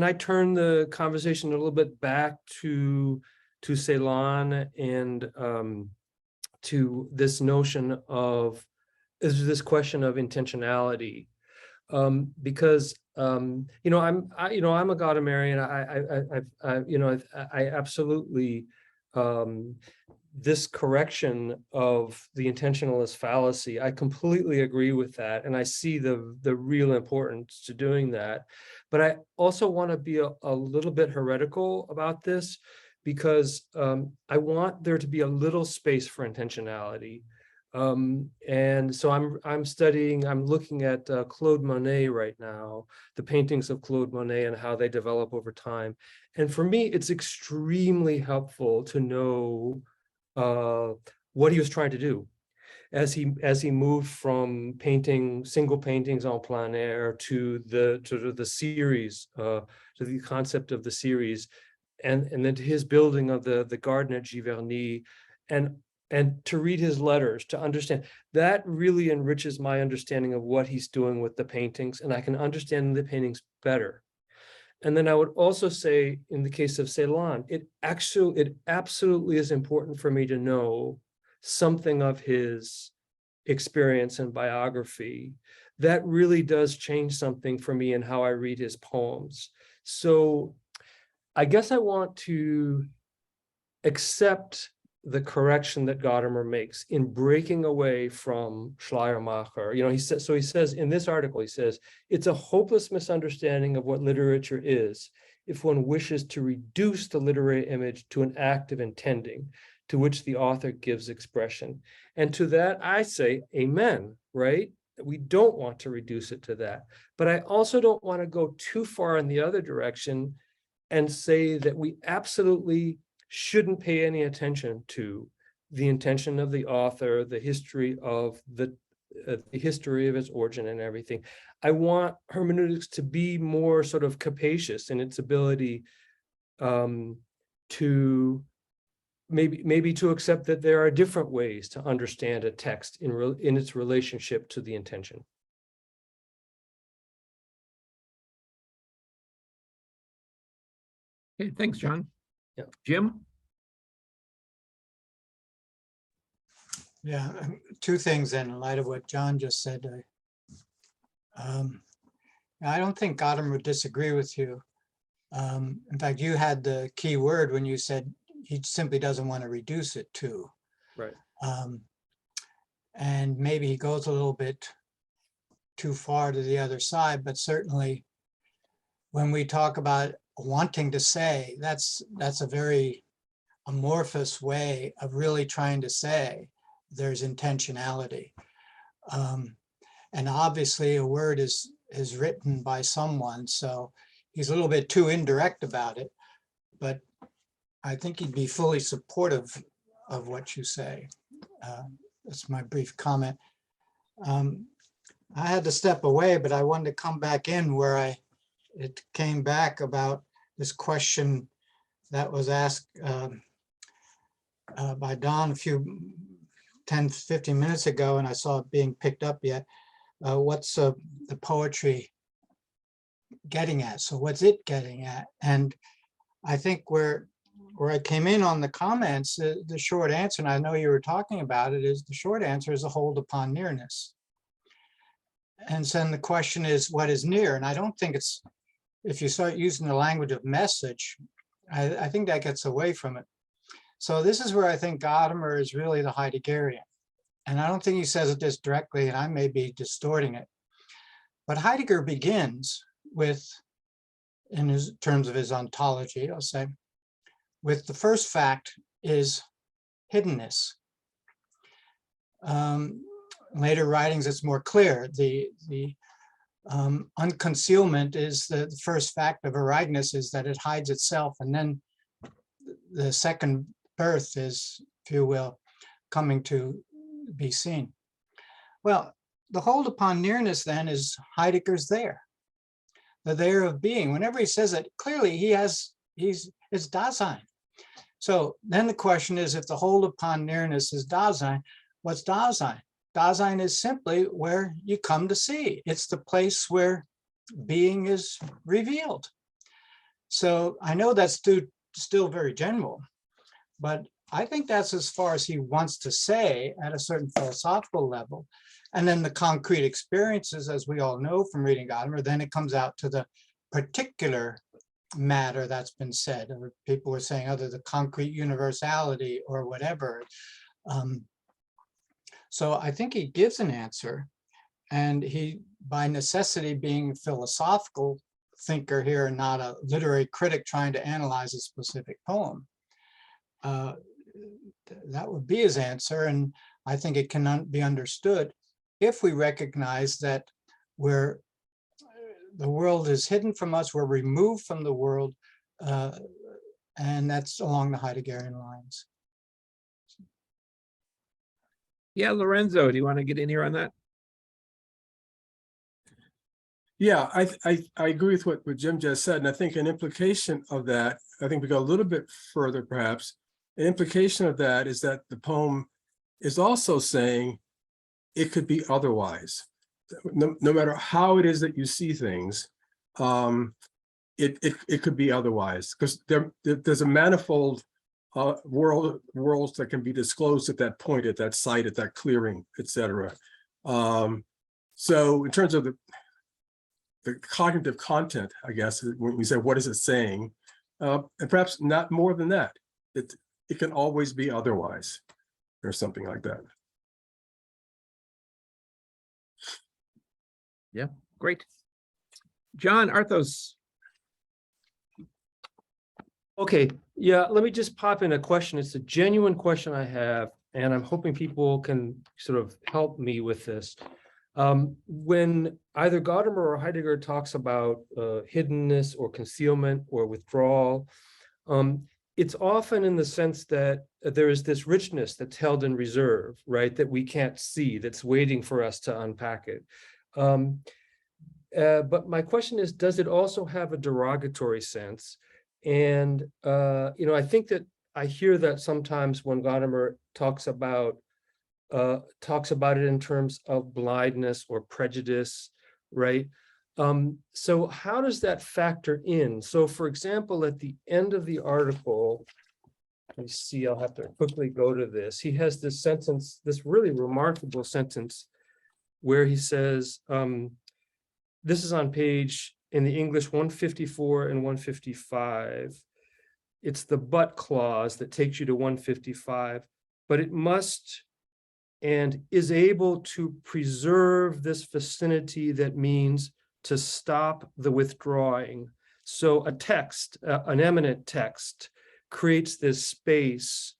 C: I turn the conversation a little bit back to Ceylon and to this notion of this question of intentionality, because I'm a Gadamerian. I absolutely this correction of the intentionalist fallacy, I completely agree with that, and I see the real importance to doing that. But I also want to be a little bit heretical about this, because I want there to be a little space for intentionality. And so I'm looking at Claude Monet right now, the paintings of Claude Monet and how they develop over time. And for me, it's extremely helpful to know what he was trying to do as he moved from painting single paintings en plein air to the series, to the concept of the series, and then to his building of the garden at Giverny, and to read his letters, to understand. That really enriches my understanding of what he's doing with the paintings, and I can understand the paintings better. And then I would also say, in the case of Ceylon, it absolutely is important for me to know something of his experience and biography. That really does change something for me in how I read his poems. So I guess I want to accept the correction that Gadamer makes in breaking away from Schleiermacher. He says in this article, he says, it's a hopeless misunderstanding of what literature is if one wishes to reduce the literary image to an act of intending, to which the author gives expression. And to that, I say, amen, right? We don't want to reduce it to that. But I also don't want to go too far in the other direction and say that we absolutely shouldn't pay any attention to the intention of the author, the history of the history of its origin and everything. I want hermeneutics to be more sort of capacious in its ability to maybe to accept that there are different ways to understand a text in its relationship to the intention.
B: Okay, thanks, John.
C: Yeah.
B: Jim?
D: Yeah, two things in light of what John just said. I don't think Gadamer would disagree with you. In fact, you had the key word when you said he simply doesn't want to reduce it to.
C: Right.
D: And maybe he goes a little bit too far to the other side, but certainly when we talk about wanting to say, that's a very amorphous way of really trying to say there's intentionality. And obviously a word is written by someone, so he's a little bit too indirect about it, but I think he'd be fully supportive of what you say. That's my brief comment. I had to step away, but I wanted to come back in where it came back about this question that was asked by Don a few 10, 15 minutes ago, and I saw it being picked up yet. What's the poetry getting at? So what's it getting at? And I think where I came in on the comments, the short answer, and I know you were talking about it, is the short answer is a hold upon nearness. And then the question is, what is near? And I don't think it's, if you start using the language of message, I think that gets away from it. So this is where I think Gadamer is really the Heideggerian. And I don't think he says it this directly, and I may be distorting it. But Heidegger begins with, in his terms of his ontology, I'll say, with the first fact is hiddenness. Later writings, it's more clear. The unconcealment is the first fact of arigness, is that it hides itself. And then the second birth is, if you will, coming to be seen. Well, the hold upon nearness then is Heidegger's there, the there of being. Whenever he says it, clearly it's Dasein. So then the question is, if the hold upon nearness is Dasein, what's Dasein? Dasein is simply where you come to see. It's the place where being is revealed. So I know that's still very general, but I think that's as far as he wants to say at a certain philosophical level. And then the concrete experiences, as we all know from reading Gadamer, then it comes out to the particular matter that's been said, or people were saying other the concrete universality or whatever. So I think he gives an answer, and he, by necessity, being a philosophical thinker here and not a literary critic trying to analyze a specific poem, that would be his answer. And I think it can be understood if we recognize that the world is hidden from us, we're removed from the world, and that's along the Heideggerian lines.
B: Yeah, Lorenzo, do you want to get in here on that?
G: Yeah, I agree with what Jim just said. And I think an implication of that, I think we go a little bit further, perhaps. An implication of that is that the poem is also saying it could be otherwise. No matter how it is that you see things, it could be otherwise, because there's a manifold worlds that can be disclosed at that point, at that site, at that clearing, etc. So in terms of the cognitive content, I guess, when we say, what is it saying? And perhaps not more than that. It can always be otherwise, or something like that.
B: Yeah, great. John Arthos.
C: Okay, yeah, let me just pop in a question. It's a genuine question I have, and I'm hoping people can sort of help me with this. When either Gadamer or Heidegger talks about hiddenness or concealment or withdrawal, it's often in the sense that there is this richness that's held in reserve, right? That we can't see, that's waiting for us to unpack it. But my question is, does it also have a derogatory sense? And, I think that I hear that sometimes when Gadamer talks about it in terms of blindness or prejudice, right? So how does that factor in? So for example, at the end of the article, let me see, I'll have to quickly go to this. He has this sentence, this really remarkable sentence where he says, this is on page, in the English, 154 and 155. It's the but clause that takes you to 155, but it must and is able to preserve this vicinity that means to stop the withdrawing. So a text, an eminent text, creates this space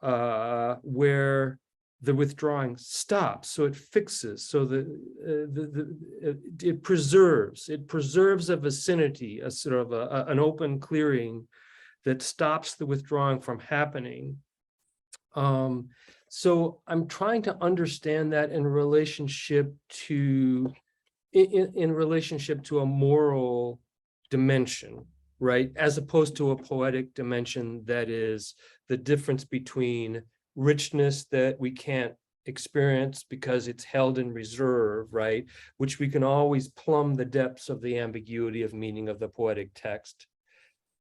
C: where the withdrawing stops, so it fixes, so it preserves a vicinity, a sort of an open clearing that stops the withdrawing from happening. So I'm trying to understand that in relationship to a moral dimension, right? As opposed to a poetic dimension that is the difference between richness that we can't experience because it's held in reserve, right? Which we can always plumb the depths of the ambiguity of meaning of the poetic text,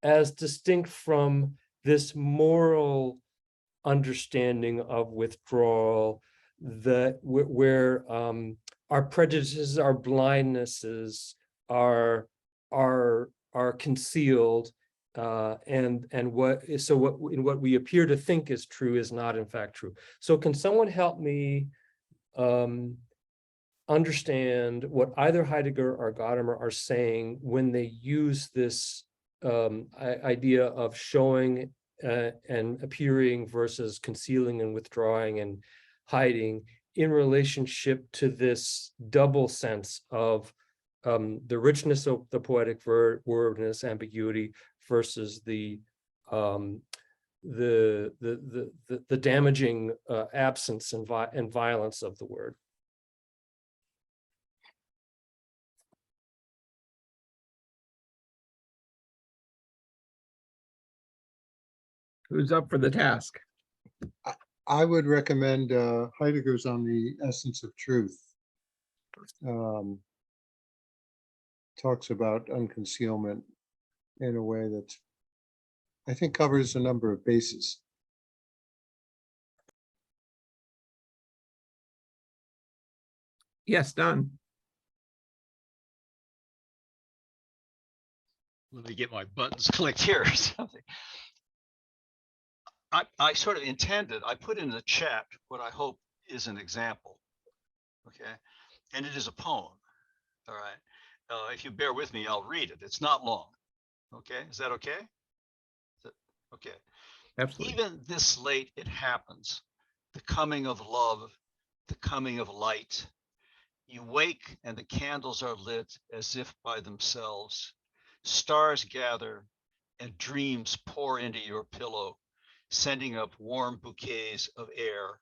C: as distinct from this moral understanding of withdrawal, that where our prejudices, our blindnesses are concealed, and what we appear to think is true is not in fact true. So can someone help me understand what either Heidegger or Gadamer are saying when they use this idea of showing and appearing versus concealing and withdrawing and hiding in relationship to this double sense of the richness of the poetic wordness, ambiguity, versus the damaging absence and violence of the word.
B: Who's up for the task?
I: I would recommend Heidegger's on the essence of truth. Talks about unconcealment in a way that I think covers a number of bases.
B: Yes, Don.
A: Let me get my buttons clicked here or something. I sort of intended, I put in the chat what I hope is an example, okay? And it is a poem, all right? If you bear with me, I'll read it. It's not long, okay? Is that okay? Okay.
B: Absolutely.
A: Even this late it happens, the coming of love, the coming of light. You wake and the candles are lit as if by themselves. Stars gather and dreams pour into your pillow, sending up warm bouquets of air.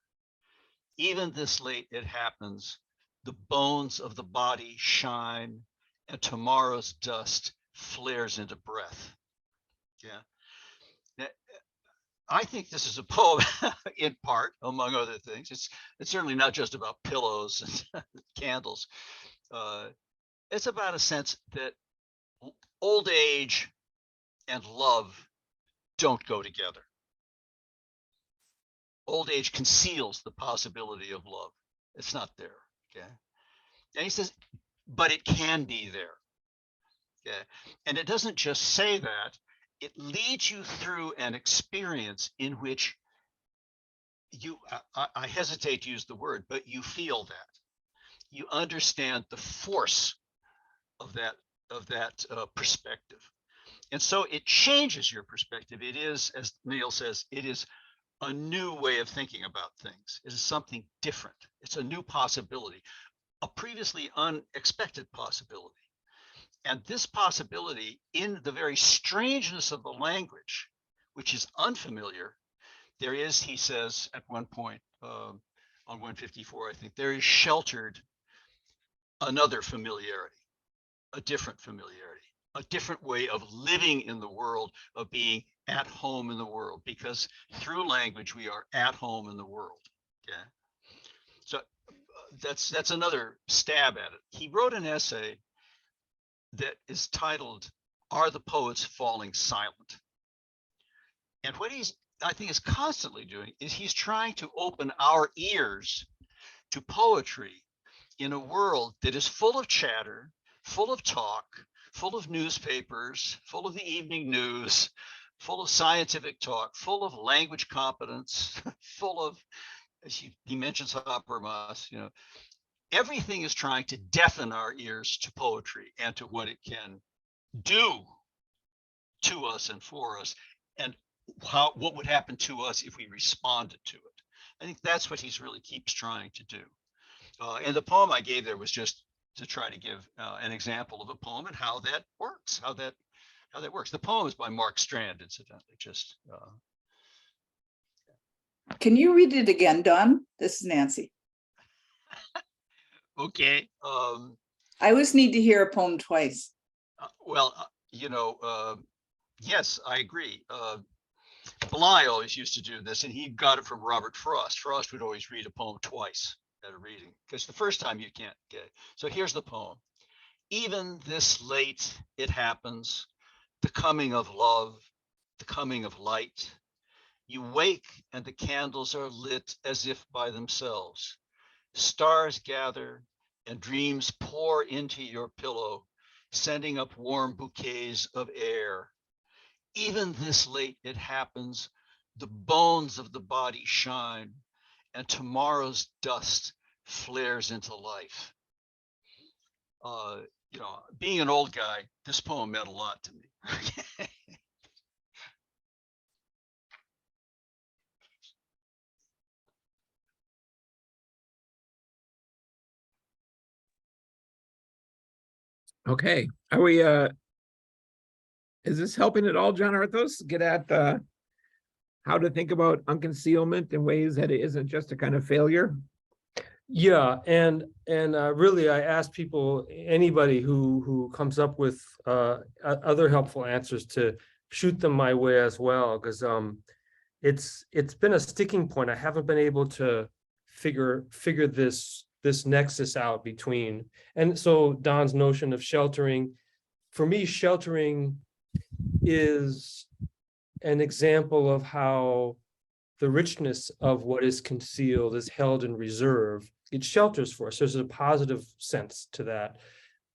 A: Even this late it happens, the bones of the body shine and tomorrow's dust flares into breath. Yeah. Now, I think this is a poem in part, among other things. It's certainly not just about pillows and candles. It's about a sense that old age and love don't go together. Old age conceals the possibility of love. It's not there, okay? And he says, but it can be there, okay? And it doesn't just say that, it leads you through an experience in which you, I hesitate to use the word, but you feel that. You understand the force of that perspective. And so it changes your perspective. It is, as Neil says, it is a new way of thinking about things. It is something different. It's a new possibility, a previously unexpected possibility. And this possibility, in the very strangeness of the language, which is unfamiliar, there is, he says at one point on 154, I think, there is sheltered another familiarity, a different familiarity, a different way of living in the world, of being at home in the world, because through language we are at home in the world. Okay, so that's another stab at it. He wrote an essay that is titled "Are the Poets Falling Silent?" And what I think is constantly doing is he's trying to open our ears to poetry in a world that is full of chatter, full of talk, full of newspapers, full of the evening news, full of scientific talk, full of language competence, full of, as he mentions Habermas, you know, everything is trying to deafen our ears to poetry and to what it can do to us and for us, and what would happen to us if we responded to it. I think that's what he's really keeps trying to do. And the poem I gave there was just to try to give an example of a poem and how that works, how that works. The poem is by Mark Strand, incidentally. Just
K: Can you read it again, Don? This is Nancy.
A: okay.
K: I always need to hear a poem twice.
A: Well, you know, yes, I agree. Bly always used to do this, and he got it from Robert Frost. Frost would always read a poem twice at a reading, because the first time you can't get it. So here's the poem. Even this late it happens, the coming of love, the coming of light. You wake and the candles are lit as if by themselves. Stars gather and dreams pour into your pillow, sending up warm bouquets of air. Even this late it happens, the bones of the body shine, and tomorrow's dust flares into life. Being an old guy, this poem meant a lot to me.
B: Okay, are we, is this helping at all, John Arthos, get at how to think about unconcealment in ways that it isn't just a kind of failure?
C: Yeah, and really, I ask people, anybody who comes up with other helpful answers, to shoot them my way as well, because it's been a sticking point. I haven't been able to figure this nexus out between. And so Don's notion of sheltering, for me, sheltering is an example of how the richness of what is concealed is held in reserve. It shelters for us. There's a positive sense to that.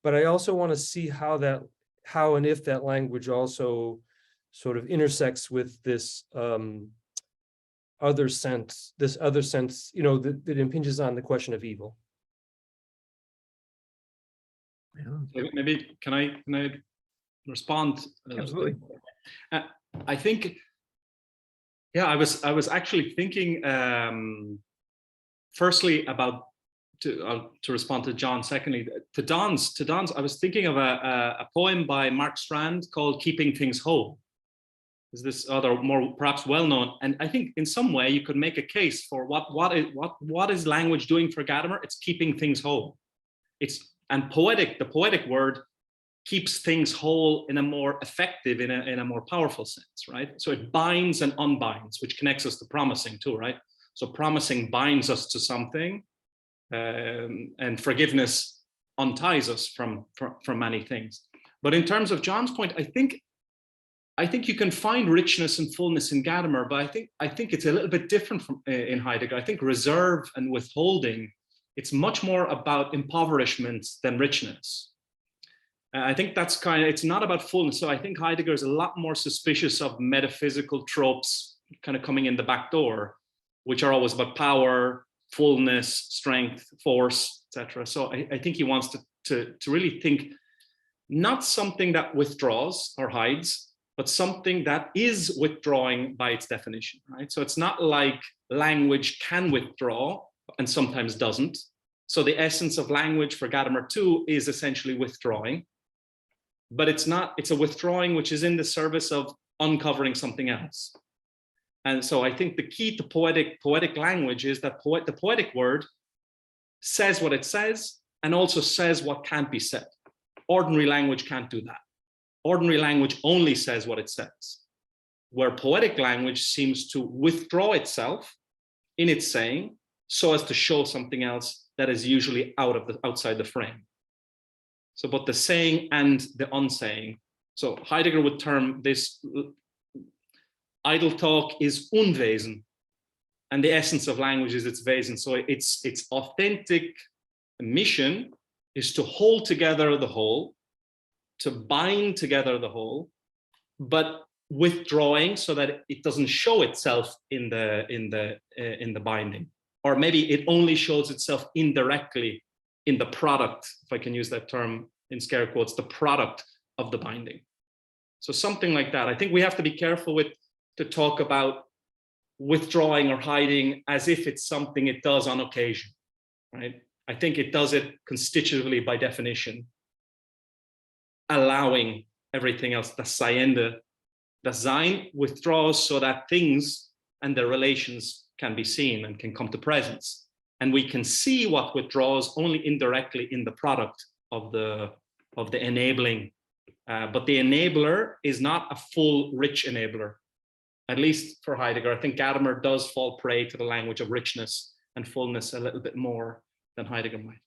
C: But I also want to see how and if that language also sort of intersects with this other sense, that impinges on the question of evil.
B: Yeah,
E: Maybe can I respond?
B: absolutely.
E: I think, yeah, I was actually thinking firstly about to respond to John. Secondly, to Don's. I was thinking of a poem by Mark Strand called "Keeping Things Whole." Is this other more perhaps well known? And I think in some way you could make a case for what is language doing for Gadamer? It's keeping things whole. The poetic word keeps things whole in a more effective, in a more powerful sense, right? So it binds and unbinds, which connects us to promising too, right? So promising binds us to something, and forgiveness unties us from many things. But in terms of John's point, I think you can find richness and fullness in Gadamer, but I think it's a little bit different from in Heidegger. I think reserve and withholding, it's much more about impoverishment than richness. I think that's it's not about fullness. So I think Heidegger is a lot more suspicious of metaphysical tropes kind of coming in the back door, which are always about power, fullness, strength, force, etc. So I think he wants to really think not something that withdraws or hides, but something that is withdrawing by its definition, right? So it's not like language can withdraw and sometimes doesn't. So the essence of language for Gadamer too is essentially withdrawing, but it's a withdrawing which is in the service of uncovering something else. And so I think the key to poetic language is that the poetic word says what it says and also says what can't be said. Ordinary language can't do that. Ordinary language only says what it says, where poetic language seems to withdraw itself in its saying so as to show something else that is usually outside the frame. So both the saying and the unsaying. So Heidegger would term this idle talk is Unwesen, and the essence of language is its Wesen. So its authentic mission is to hold together the whole, to bind together the whole, but withdrawing so that it doesn't show itself in the binding, or maybe it only shows itself indirectly in the product, if I can use that term in scare quotes, the product of the binding. So something like that. I think we have to be careful to talk about withdrawing or hiding as if it's something it does on occasion, right? I think it does it constitutively by definition, allowing everything else. Das Seiende, das Sein withdraws so that things and their relations can be seen and can come to presence. And we can see what withdraws only indirectly in the product of the enabling. But the enabler is not a full, rich enabler. at least for Heidegger. I think Gadamer does fall prey to the language of richness and fullness a little bit more than Heidegger might.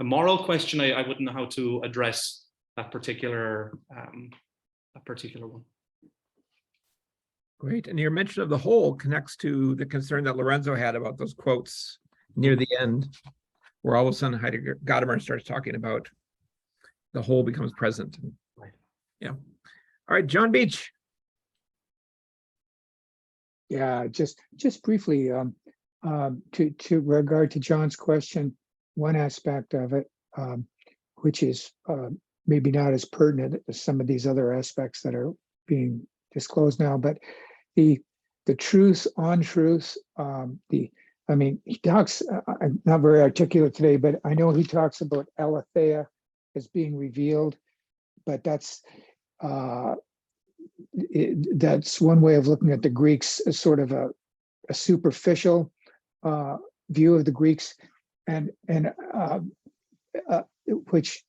E: A moral question, I wouldn't know how to address that particular one.
B: Great. And your mention of the whole connects to the concern that Lorenzo had about those quotes near the end, where all of a sudden Gadamer starts talking about the whole becomes present.
E: Right.
B: Yeah. All right, John Beach.
J: Yeah, just briefly, to regard to John's question, one aspect of it, which is maybe not as pertinent as some of these other aspects that are being disclosed now, but the truths, untruths, I mean, he talks, I'm not very articulate today, but I know he talks about aletheia as being revealed, but that's one way of looking at the Greeks as sort of a superficial view of the Greeks, and which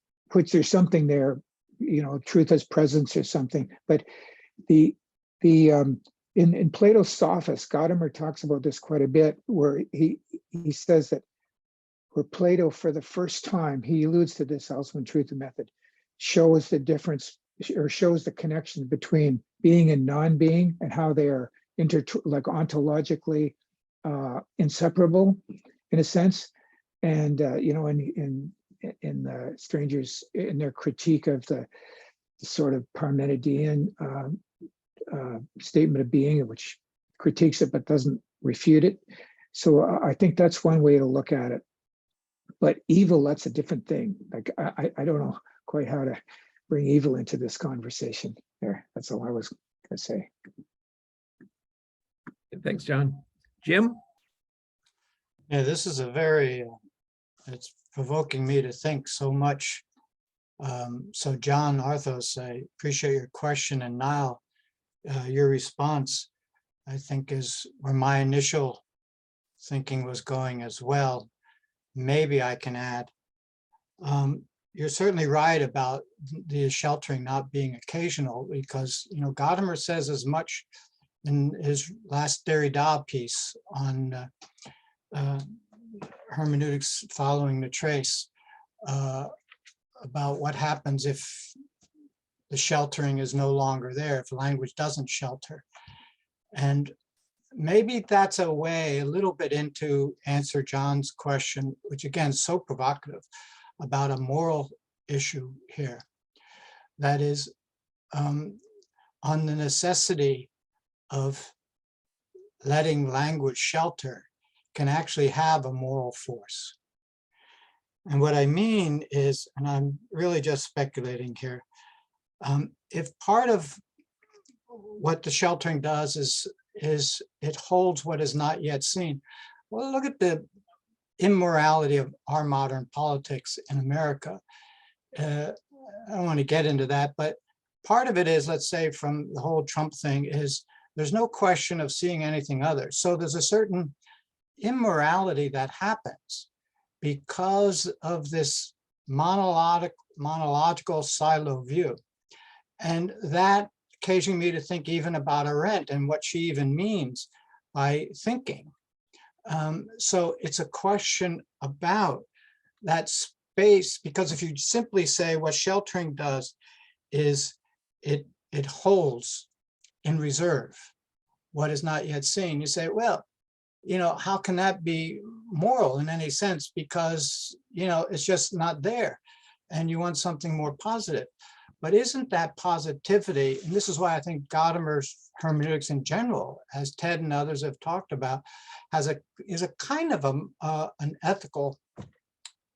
J: there's something there, you know, truth as presence or something. But in Plato's Sophist, Gadamer talks about this quite a bit, where he says that where Plato, for the first time, he alludes to this also in Truth and Method, shows the difference or shows the connection between being and non-being and how they are like ontologically inseparable in a sense. And you know, in the Strangers, in their critique of the sort of Parmenidean statement of being, which critiques it but doesn't refute it. So I think that's one way to look at it. But evil, that's a different thing. Like I don't know quite how to bring evil into this conversation there. That's all I was gonna say.
B: Thanks, John. Jim?
D: Yeah, this is a very, it's provoking me to think so much. So John, Arthos, I appreciate your question, and Niall, your response, I think, is where my initial thinking was going as well. Maybe I can add. You're certainly right about the sheltering not being occasional, because, you know, Gadamer says as much in his last Derrida piece on hermeneutics following the trace, about what happens if the sheltering is no longer there, if language doesn't shelter. And maybe that's a way a little bit into answer John's question, which again is so provocative, about a moral issue here. That is on the necessity of letting language shelter can actually have a moral force. And what I mean is, and I'm really just speculating here, if part of what the sheltering does is it holds what is not yet seen. Well, look at the immorality of our modern politics in America. I don't want to get into that, but part of it is, let's say, from the whole Trump thing, is there's no question of seeing anything other. So there's a certain immorality that happens because of this monological silo view. And that occasioned me to think even about Arendt and what she even means by thinking. So it's a question about that space, because if you simply say what sheltering does is it holds in reserve what is not yet seen, you say, well, you know, how can that be moral in any sense? Because, you know, it's just not there, and you want something more positive. But isn't that positivity, and this is why I think Gadamer's hermeneutics in general, as Ted and others have talked about, is a kind of an ethical,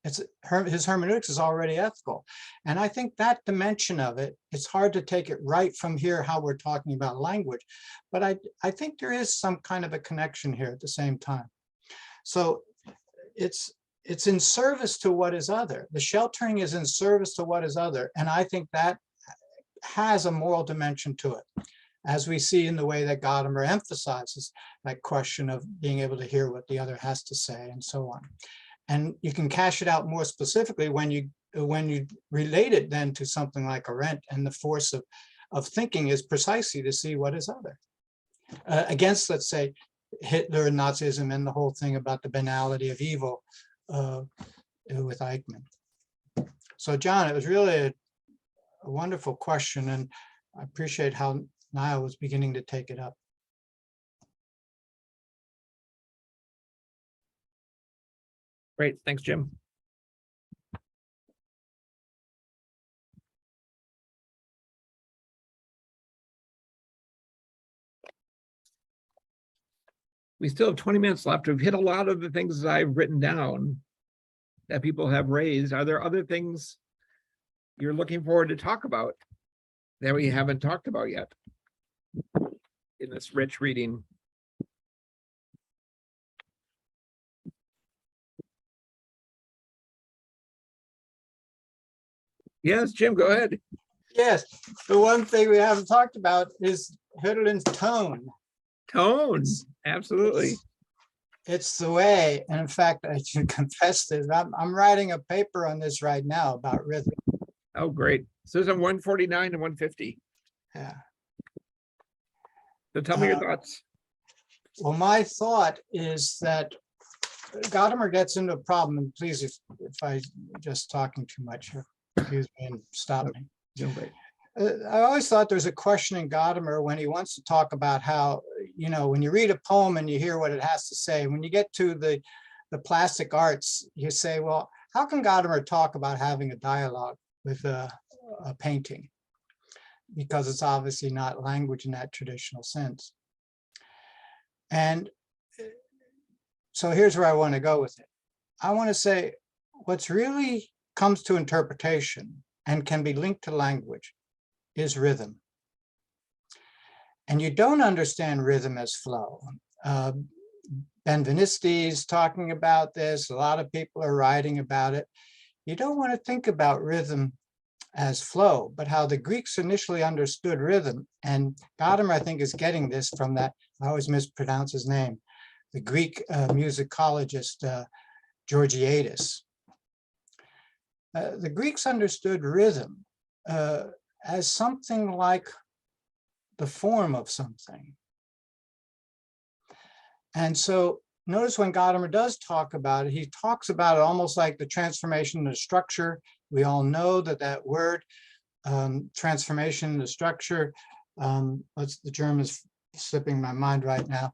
D: his hermeneutics is already ethical. And I think that dimension of it, it's hard to take it right from here, how we're talking about language. But I think there is some kind of a connection here at the same time. So it's in service to what is other. The sheltering is in service to what is other. And I think that has a moral dimension to it, as we see in the way that Gadamer emphasizes that question of being able to hear what the other has to say and so on. And you can cash it out more specifically when you relate it then to something like Arendt, and the force of thinking is precisely to see what is other. against, let's say, Hitler and Nazism and the whole thing about the banality of evil with Eichmann. So John, it was really a wonderful question, and I appreciate how Niall was beginning to take it up.
B: Great, thanks, Jim. We still have 20 minutes left. We've hit a lot of the things that I've written down that people have raised. Are there other things you're looking forward to talk about that we haven't talked about yet in this rich reading? Yes, Jim, go ahead.
D: Yes, the one thing we haven't talked about is Hölderlin's tone.
B: Tones, absolutely.
D: It's the way, and in fact, I should confess this, I'm writing a paper on this right now about rhythm.
B: Oh, great. So it's on 149 and 150.
D: Yeah.
B: So tell me your thoughts.
D: Well, my thought is that Gadamer gets into a problem, and please, if I just talking too much, excuse me and stop me.
B: Doing great.
D: I always thought there's a question in Gadamer when he wants to talk about how, you know, when you read a poem and you hear what it has to say, when you get to the plastic arts, you say, well, how can Gadamer talk about having a dialogue with a painting? Because it's obviously not language in that traditional sense. And so here's where I want to go with it. I want to say what's really comes to interpretation and can be linked to language is rhythm. And you don't understand rhythm as flow. Benveniste is talking about this. A lot of people are writing about it. You don't want to think about rhythm as flow, but how the Greeks initially understood rhythm. And Gadamer, I think, is getting this from that, I always mispronounce his name, the Greek musicologist, Georgiadis. The Greeks understood rhythm as something like the form of something. And so notice when Gadamer does talk about it, he talks about it almost like the transformation of structure. We all know that that word, transformation into structure, what's the German is slipping my mind right now.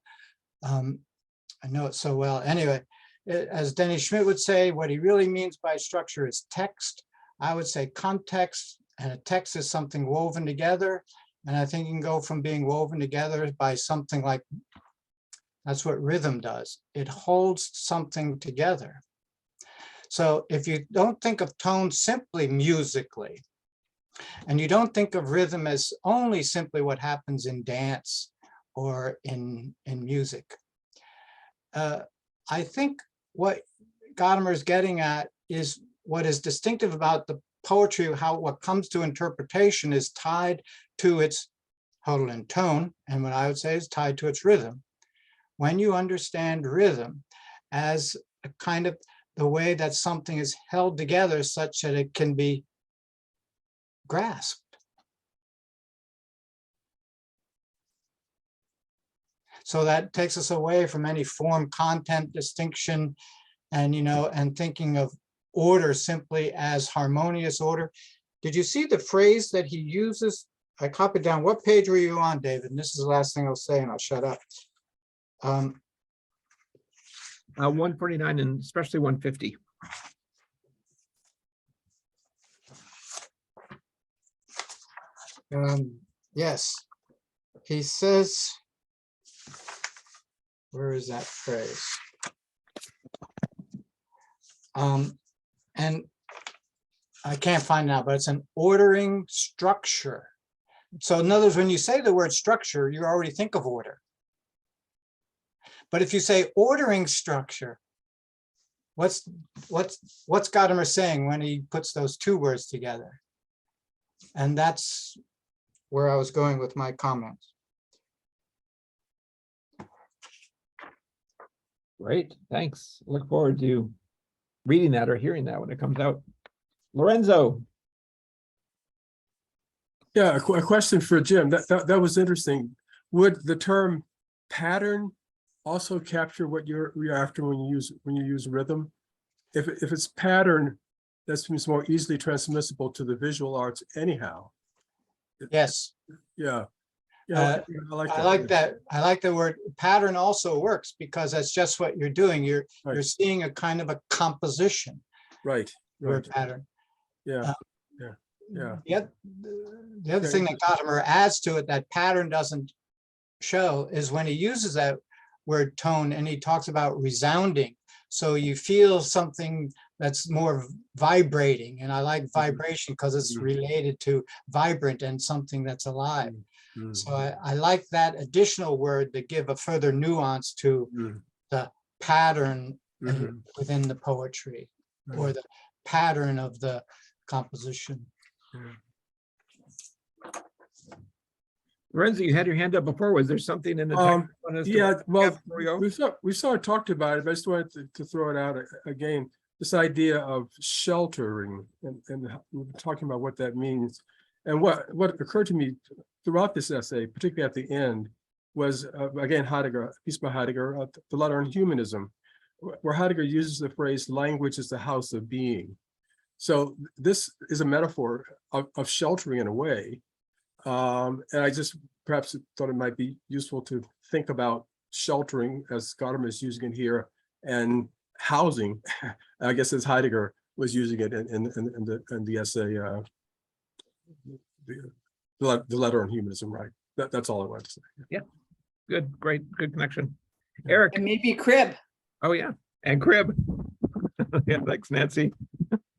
D: I know it so well. Anyway, as Denny Schmidt would say, what he really means by structure is text. I would say context, and a text is something woven together. And I think you can go from being woven together by something like, that's what rhythm does. It holds something together. So if you don't think of tone simply musically, and you don't think of rhythm as only simply what happens in dance or in music, I think what Gadamer is getting at is what is distinctive about the poetry, how what comes to interpretation is tied to its Hölderlin tone, and what I would say is tied to its rhythm. When you understand rhythm as a kind of the way that something is held together such that it can be grasped. So that takes us away from any form content distinction and, you know, and thinking of order simply as harmonious order. Did you see the phrase that he uses? I copied down. What page were you on, David? And this is the last thing I'll say and I'll shut up.
B: 149 and especially 150.
D: Yes, he says, where is that phrase? And I can't find it now, but it's an ordering structure. So in other words, when you say the word structure, you already think of order. But if you say ordering structure, what's Gadamer saying when he puts those two words together? And that's where I was going with my comments.
B: Great, thanks. Look forward to reading that or hearing that when it comes out. Lorenzo.
G: Yeah, a question for Jim. That was interesting. would the term pattern also capture what you're after when you use rhythm? If it's pattern, that seems more easily transmissible to the visual arts anyhow.
D: Yes.
G: Yeah.
D: Uh,
G: I like
D: I like that. I like the word pattern also works because that's just what you're doing. You're
G: Right.
D: seeing a kind of a composition
G: Right.
D: word pattern.
G: Yeah.
D: Uh,
G: Yeah.
D: The other thing that Gadamer adds to it that pattern doesn't show is when he uses that word tone and he talks about resounding. So you feel something that's more vibrating. And I like vibration because it's related to vibrant and something that's alive. So I like that additional word to give a further nuance to the pattern within the poetry or the pattern of the composition.
B: Lorenzo, you had your hand up before. Was there something in the text? you wanted us to
G: Yeah, well,
B: before we go?
G: we sort of talked about it, but I just wanted to throw it out again. This idea of sheltering and we've been talking about what that means. And what occurred to me throughout this essay, particularly at the end, was again Heidegger, a piece by Heidegger, The Letter on Humanism, where Heidegger uses the phrase "language is the house of being." So this is a metaphor of sheltering in a way. And I just perhaps thought it might be useful to think about sheltering as Gadamer is using it here, and housing, I guess, as Heidegger was using it in the essay, the Letter on Humanism, right? That's all I wanted to say.
B: Yeah, good, great, good connection. Eric.
K: And maybe crib.
B: Oh, yeah, and crib. Yeah, thanks, Nancy.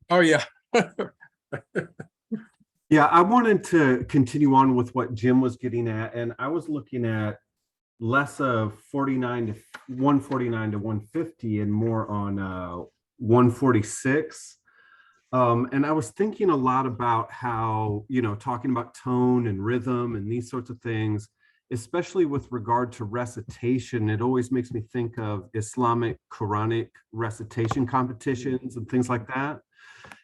G: Oh, yeah.
F: Yeah, I wanted to continue on with what Jim was getting at, and I was looking at less of 149 to 150 and more on 146. And I was thinking a lot about how, talking about tone and rhythm and these sorts of things, especially with regard to recitation, it always makes me think of Islamic Quranic recitation competitions and things like that.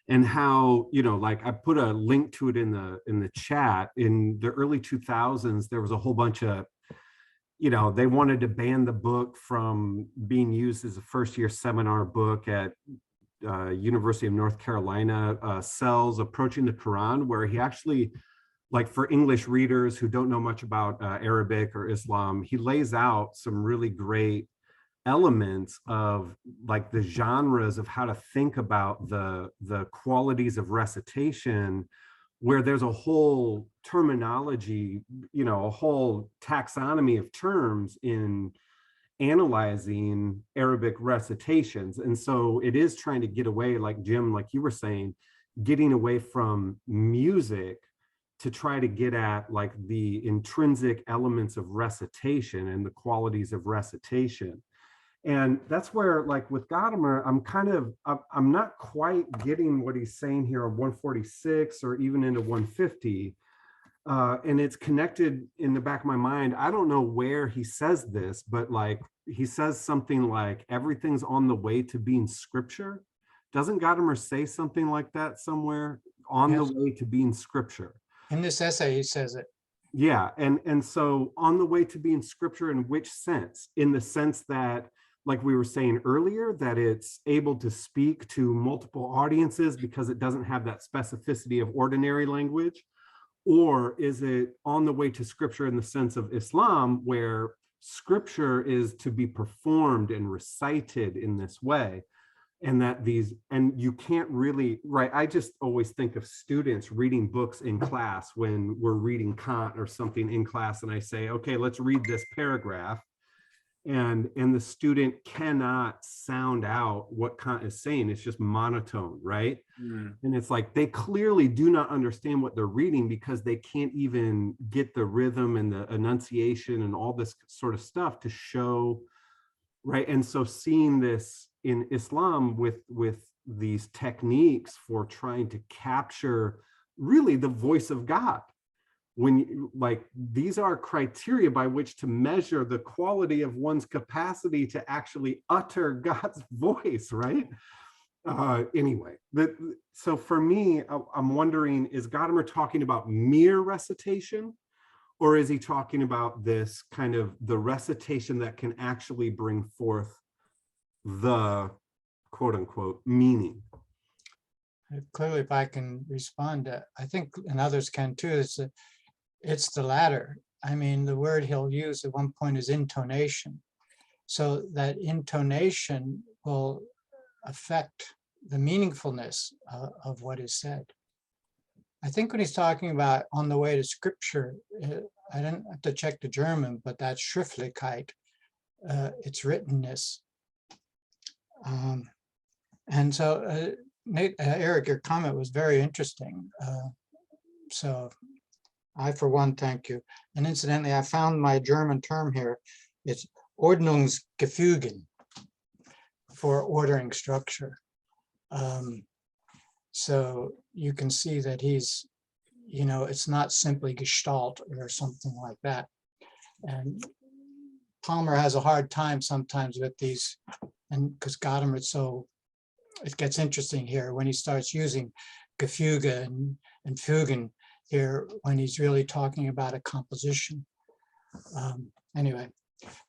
F: And how, like I put a link to it in the chat. In the early 2000s, there was a whole bunch of, they wanted to ban the book from being used as a first-year seminar book at University of North Carolina, Cells Approaching the Quran, where he actually, like for English readers who don't know much about Arabic or Islam, he lays out some really great elements of like the genres of how to think about the qualities of recitation, where there's a whole terminology, a whole taxonomy of terms in analyzing Arabic recitations. And so it is trying to get away, like Jim, like you were saying, getting away from music to try to get at like the intrinsic elements of recitation and the qualities of recitation. And that's where, like with Gadamer, I'm not quite getting what he's saying here on 146 or even into 150. And it's connected in the back of my mind. I don't know where he says this, but like he says something like everything's on the way to being scripture. Doesn't Gadamer say something like that somewhere? On the way to being scripture.
D: In this essay, he says it.
F: Yeah, and so on the way to being scripture, in which sense? In the sense that, like we were saying earlier, that it's able to speak to multiple audiences because it doesn't have that specificity of ordinary language? Or is it on the way to scripture in the sense of Islam, where scripture is to be performed and recited in this way? And that you can't really, right? I just always think of students reading books in class when we're reading Kant or something in class, and I say, okay, let's read this paragraph. And the student cannot sound out what Kant is saying. It's just monotone, right? And it's like they clearly do not understand what they're reading because they can't even get the rhythm and the enunciation and all this sort of stuff to show, right? And so seeing this in Islam with these techniques for trying to capture really the voice of God, like these are criteria by which to measure the quality of one's capacity to actually utter God's voice, right? Anyway, so for me, I'm wondering, is Gadamer talking about mere recitation, Or is he talking about this kind of the recitation that can actually bring forth the quote unquote meaning?
D: Clearly, if I can respond, I think, and others can too, it's the latter. I mean, the word he'll use at one point is intonation. So that intonation will affect the meaningfulness of what is said. I think when he's talking about on the way to scripture, I don't have to check the German, but that's Schriftlichkeit, its writtenness. And so, Eric, your comment was very interesting. So I, for one, thank you. And incidentally, I found my German term here. It's Ordnungsgefügen, for ordering structure. So you can see that he's, you know, it's not simply Gestalt or something like that. And Palmer has a hard time sometimes with these, and because Gadamer, so it gets interesting here when he starts using Gefüge and Fugen here when he's really talking about a composition. Anyway,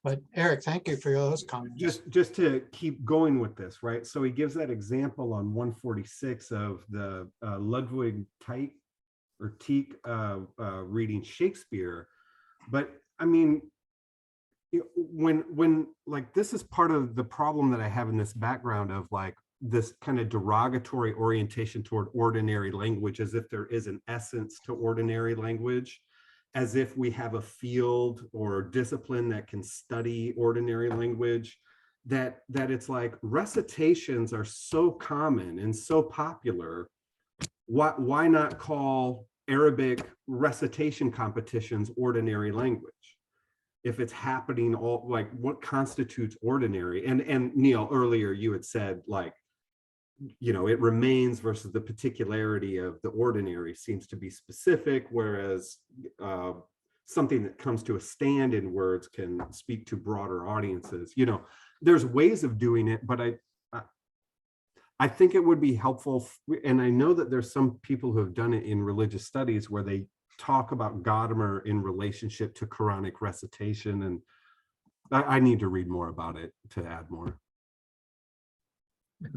D: but Eric, thank you for those comments.
F: Just to keep going with this, right? So he gives that example on 146 of the Ludwig Tieck or Tieck reading Shakespeare. But I mean, when like this is part of the problem that I have in this background of like this kind of derogatory orientation toward ordinary language, as if there is an essence to ordinary language, as if we have a field or discipline that can study ordinary language, that it's like recitations are so common and so popular. Why not call Arabic recitation competitions ordinary language? If it's happening all, like what constitutes ordinary? And Neil, earlier you had said like, you know, it remains versus the particularity of the ordinary seems to be specific, whereas something that comes to a stand in words can speak to broader audiences. You know, there's ways of doing it, but I think it would be helpful. And I know that there's some people who have done it in religious studies where they talk about Gadamer in relationship to Quranic recitation. And I need to read more about it to add more.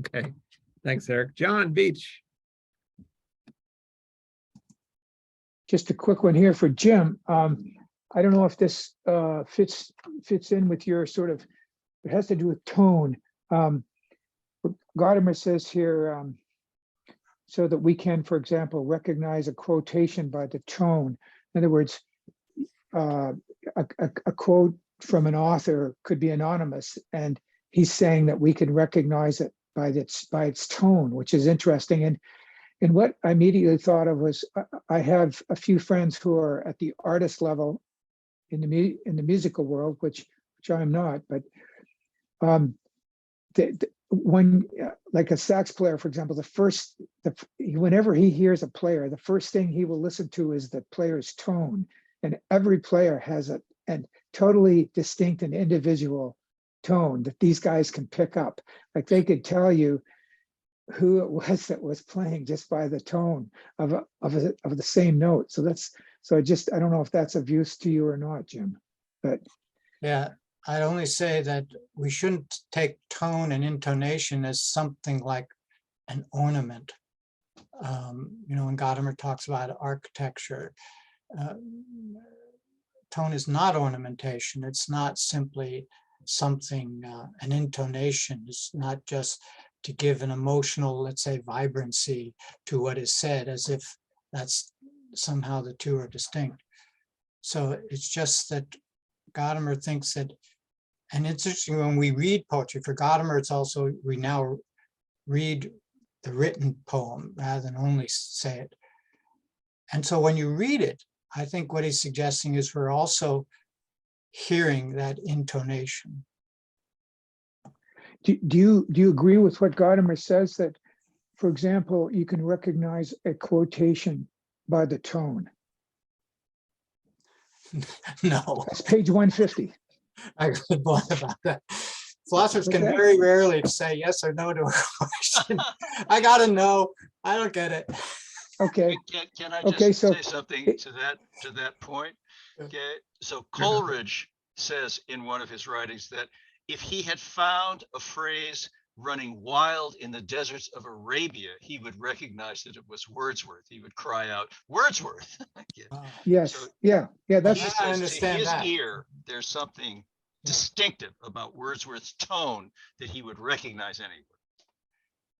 B: Okay, thanks, Eric. John Beach.
J: Just a quick one here for Jim. I don't know if this fits in with your sort of, it has to do with tone. Gadamer says here, so that we can, for example, recognize a quotation by the tone. In other words, a quote from an author could be anonymous, and he's saying that we can recognize it by its tone, which is interesting. And what I immediately thought of was, I have a few friends who are at the artist level in the musical world, which I'm not, but when like a sax player, for example, whenever he hears a player, the first thing he will listen to is the player's tone, and every player has a totally distinct and individual tone that these guys can pick up. Like they could tell you who it was that was playing just by the tone of the same note. So I don't know if that's of use to you or not, Jim, but
D: Yeah, I'd only say that we shouldn't take tone and intonation as something like an ornament. You know, when Gadamer talks about architecture, tone is not ornamentation. It's not simply something, an intonation. It's not just to give an emotional, let's say, vibrancy to what is said, as if that's somehow the two are distinct. So it's just that Gadamer thinks that, and it's interesting when we read poetry, for Gadamer, it's also, we now read the written poem rather than only say it. And so when you read it, I think what he's suggesting is we're also hearing that intonation.
J: do you agree with what Gadamer says, that, for example, you can recognize a quotation by the tone?
D: No,
J: That's page 150.
D: I really thought about that. Philosophers
J: What's
D: can
J: that?
D: very rarely say yes or no to a question. I gotta know. I don't get it.
J: Okay,
A: Can I
J: Okay,
A: just
J: so
A: say something to that point? Okay, so Coleridge says in one of his writings that if he had found a phrase running wild in the deserts of Arabia, he would recognize that it was Wordsworth. He would cry out, Wordsworth. Yeah.
D: Oh,
J: Yes, yeah, yeah,
A: He
J: that's,
A: says
D: I
A: to
D: understand
A: his
D: that.
A: ear, there's something
D: Yeah.
A: distinctive about Wordsworth's tone that he would recognize anywhere.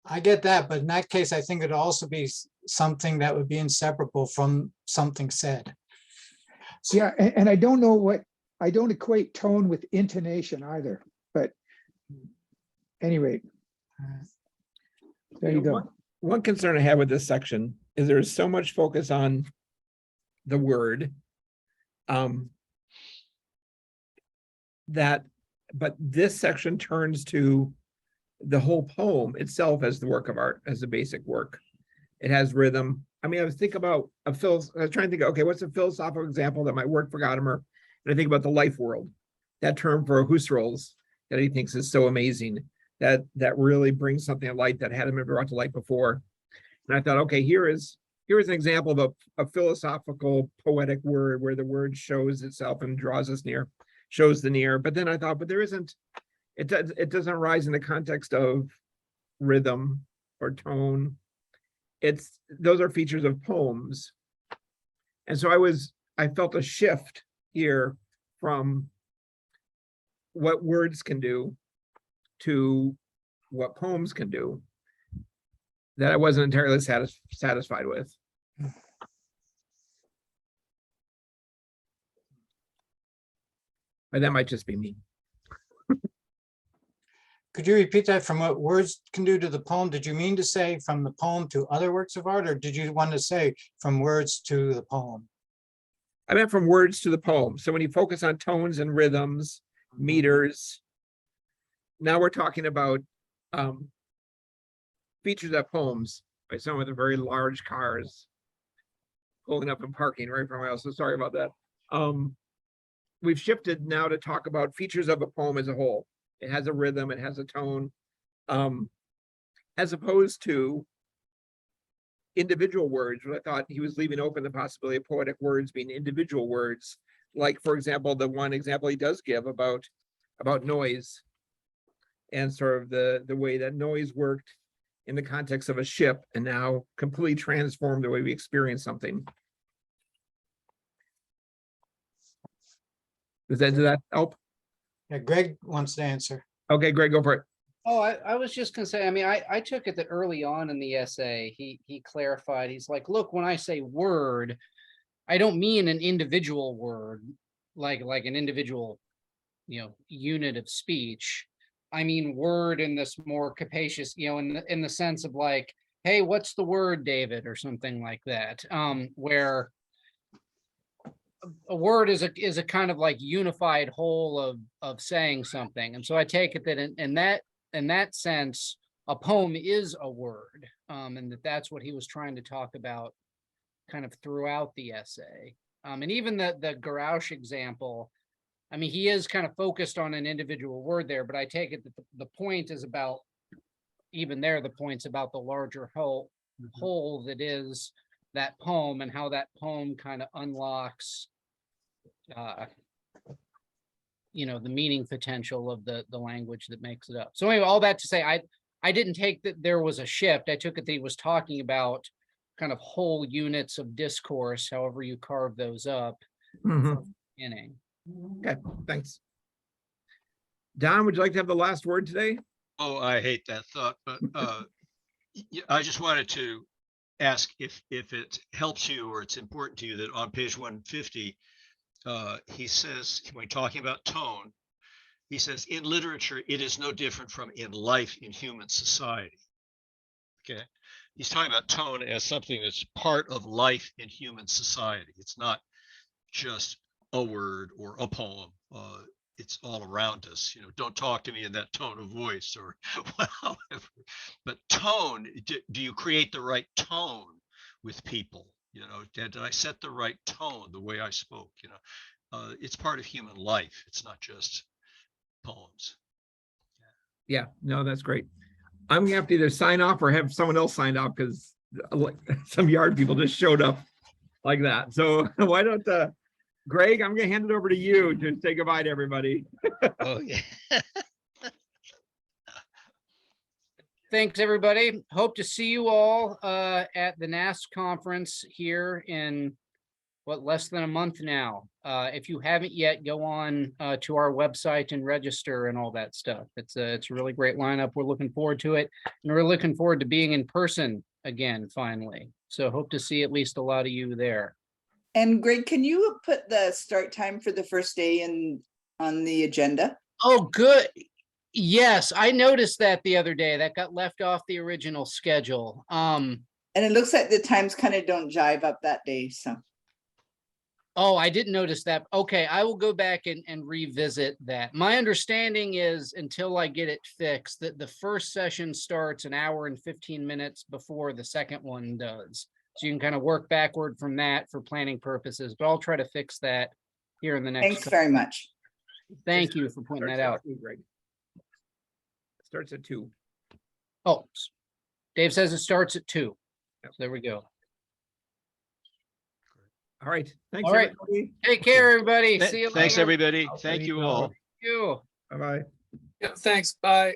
D: I get that, but in that case, I think it'd also be something that would be inseparable from something said.
J: yeah, and I don't know what, I don't equate tone with intonation either, but anyway, there you go.
B: One concern I have with this section is there's so much focus on the word. That, but this section turns to the whole poem itself as the work of art, as a basic work. It has rhythm. I mean, I was thinking about I was trying to think, okay, what's a philosophical example that might work for Gadamer? And I think about the life world, that term for Husserl's that he thinks is so amazing, that really brings something to light that hadn't been brought to light before. And I thought, okay, here is an example of a philosophical poetic word where the word shows itself and draws us near, shows the near. But then I thought, but there isn't, it doesn't rise in the context of rhythm or tone. Those are features of poems. And so I felt a shift here from what words can do to what poems can do that I wasn't entirely satisfied with. But that might just be me.
D: Could you repeat that from what words can do to the poem? Did you mean to say from the poem to other works of art, or did you want to say from words to the poem?
B: I meant from words to the poem. So when you focus on tones and rhythms, meters, now we're talking about features of poems by someone with a very large cars pulling up and parking right from my house. So sorry about that. We've shifted now to talk about features of a poem as a whole. It has a rhythm, it has a tone, as opposed to individual words. But I thought he was leaving open the possibility of poetic words being individual words. Like, for example, the one example he does give about noise and sort of the way that noise worked in the context of a ship and now completely transformed the way we experience something. Does that help?
D: Yeah, Greg wants to answer.
B: Okay, Greg, go for it.
H: Oh, I was just gonna say, I mean, I took it that early on in the essay, he clarified, he's like, look, when I say word, I don't mean an individual word, like an individual, unit of speech. I mean word in this more capacious, in the sense of like, hey, what's the word, David, or something like that. Where a word is a kind of like unified whole of saying something. And so I take it that in that sense, a poem is a word, and that's what he was trying to talk about kind of throughout the essay. And even the Garausch example, I mean, he is kind of focused on an individual word there, but I take it that the point is about, even there, the point's about the larger whole that is that poem and how that poem kind of unlocks the meaning potential of the language that makes it up. So anyway, all that to say, I didn't take that there was a shift. I took it that he was talking about kind of whole units of discourse, however you carve those up. From the beginning.
B: Okay, thanks. Don, would you like to have the last word today?
A: Oh, I hate that thought, but I just wanted to ask if it helps you or it's important to you that on page 150, he says, when talking about tone, he says, in literature, it is no different from in life in human society. Okay. He's talking about tone as something that's part of life in human society. It's not just a word or a poem. It's all around us. Don't talk to me in that tone of voice or whatever. But tone, do you create the right tone with people? Did I set the right tone the way I spoke? It's part of human life. It's not just poems.
B: Yeah, no, that's great. I'm gonna have to either sign off or have someone else sign off because some yard people just showed up like that. So why don't Greg, I'm gonna hand it over to you to say goodbye to everybody.
A: Oh, yeah.
H: Thanks, everybody. Hope to see you all at the NAS conference here in less than a month now. If you haven't yet, go on to our website and register and all that stuff. It's a really great lineup. We're looking forward to it, and we're looking forward to being in person again finally. So hope to see at least a lot of you there.
K: And Greg, can you put the start time for the first day on the agenda?
H: Oh, good. Yes, I noticed that the other day. That got left off the original schedule.
K: And it looks like the times kind of don't jive up that day, so.
H: Oh, I didn't notice that. Okay, I will go back and revisit that. My understanding is, until I get it fixed, that the first session starts an hour and 15 minutes before the second one does. So you can kind of work backward from that for planning purposes, but I'll try to fix that here in the next.
K: Thanks very much.
H: Thank you for pointing that out.
B: Greg. Starts at 2.
H: Oh, Dave says it starts at 2. So there we go.
B: All right. Thanks,
H: All right.
B: everybody.
H: Take care, everybody. See you later.
A: Thanks, everybody.
B: I'll
A: Thank
B: see
A: you
B: you
A: all.
B: all.
H: Thank you.
B: Bye-bye.
L: Yeah, thanks. Bye.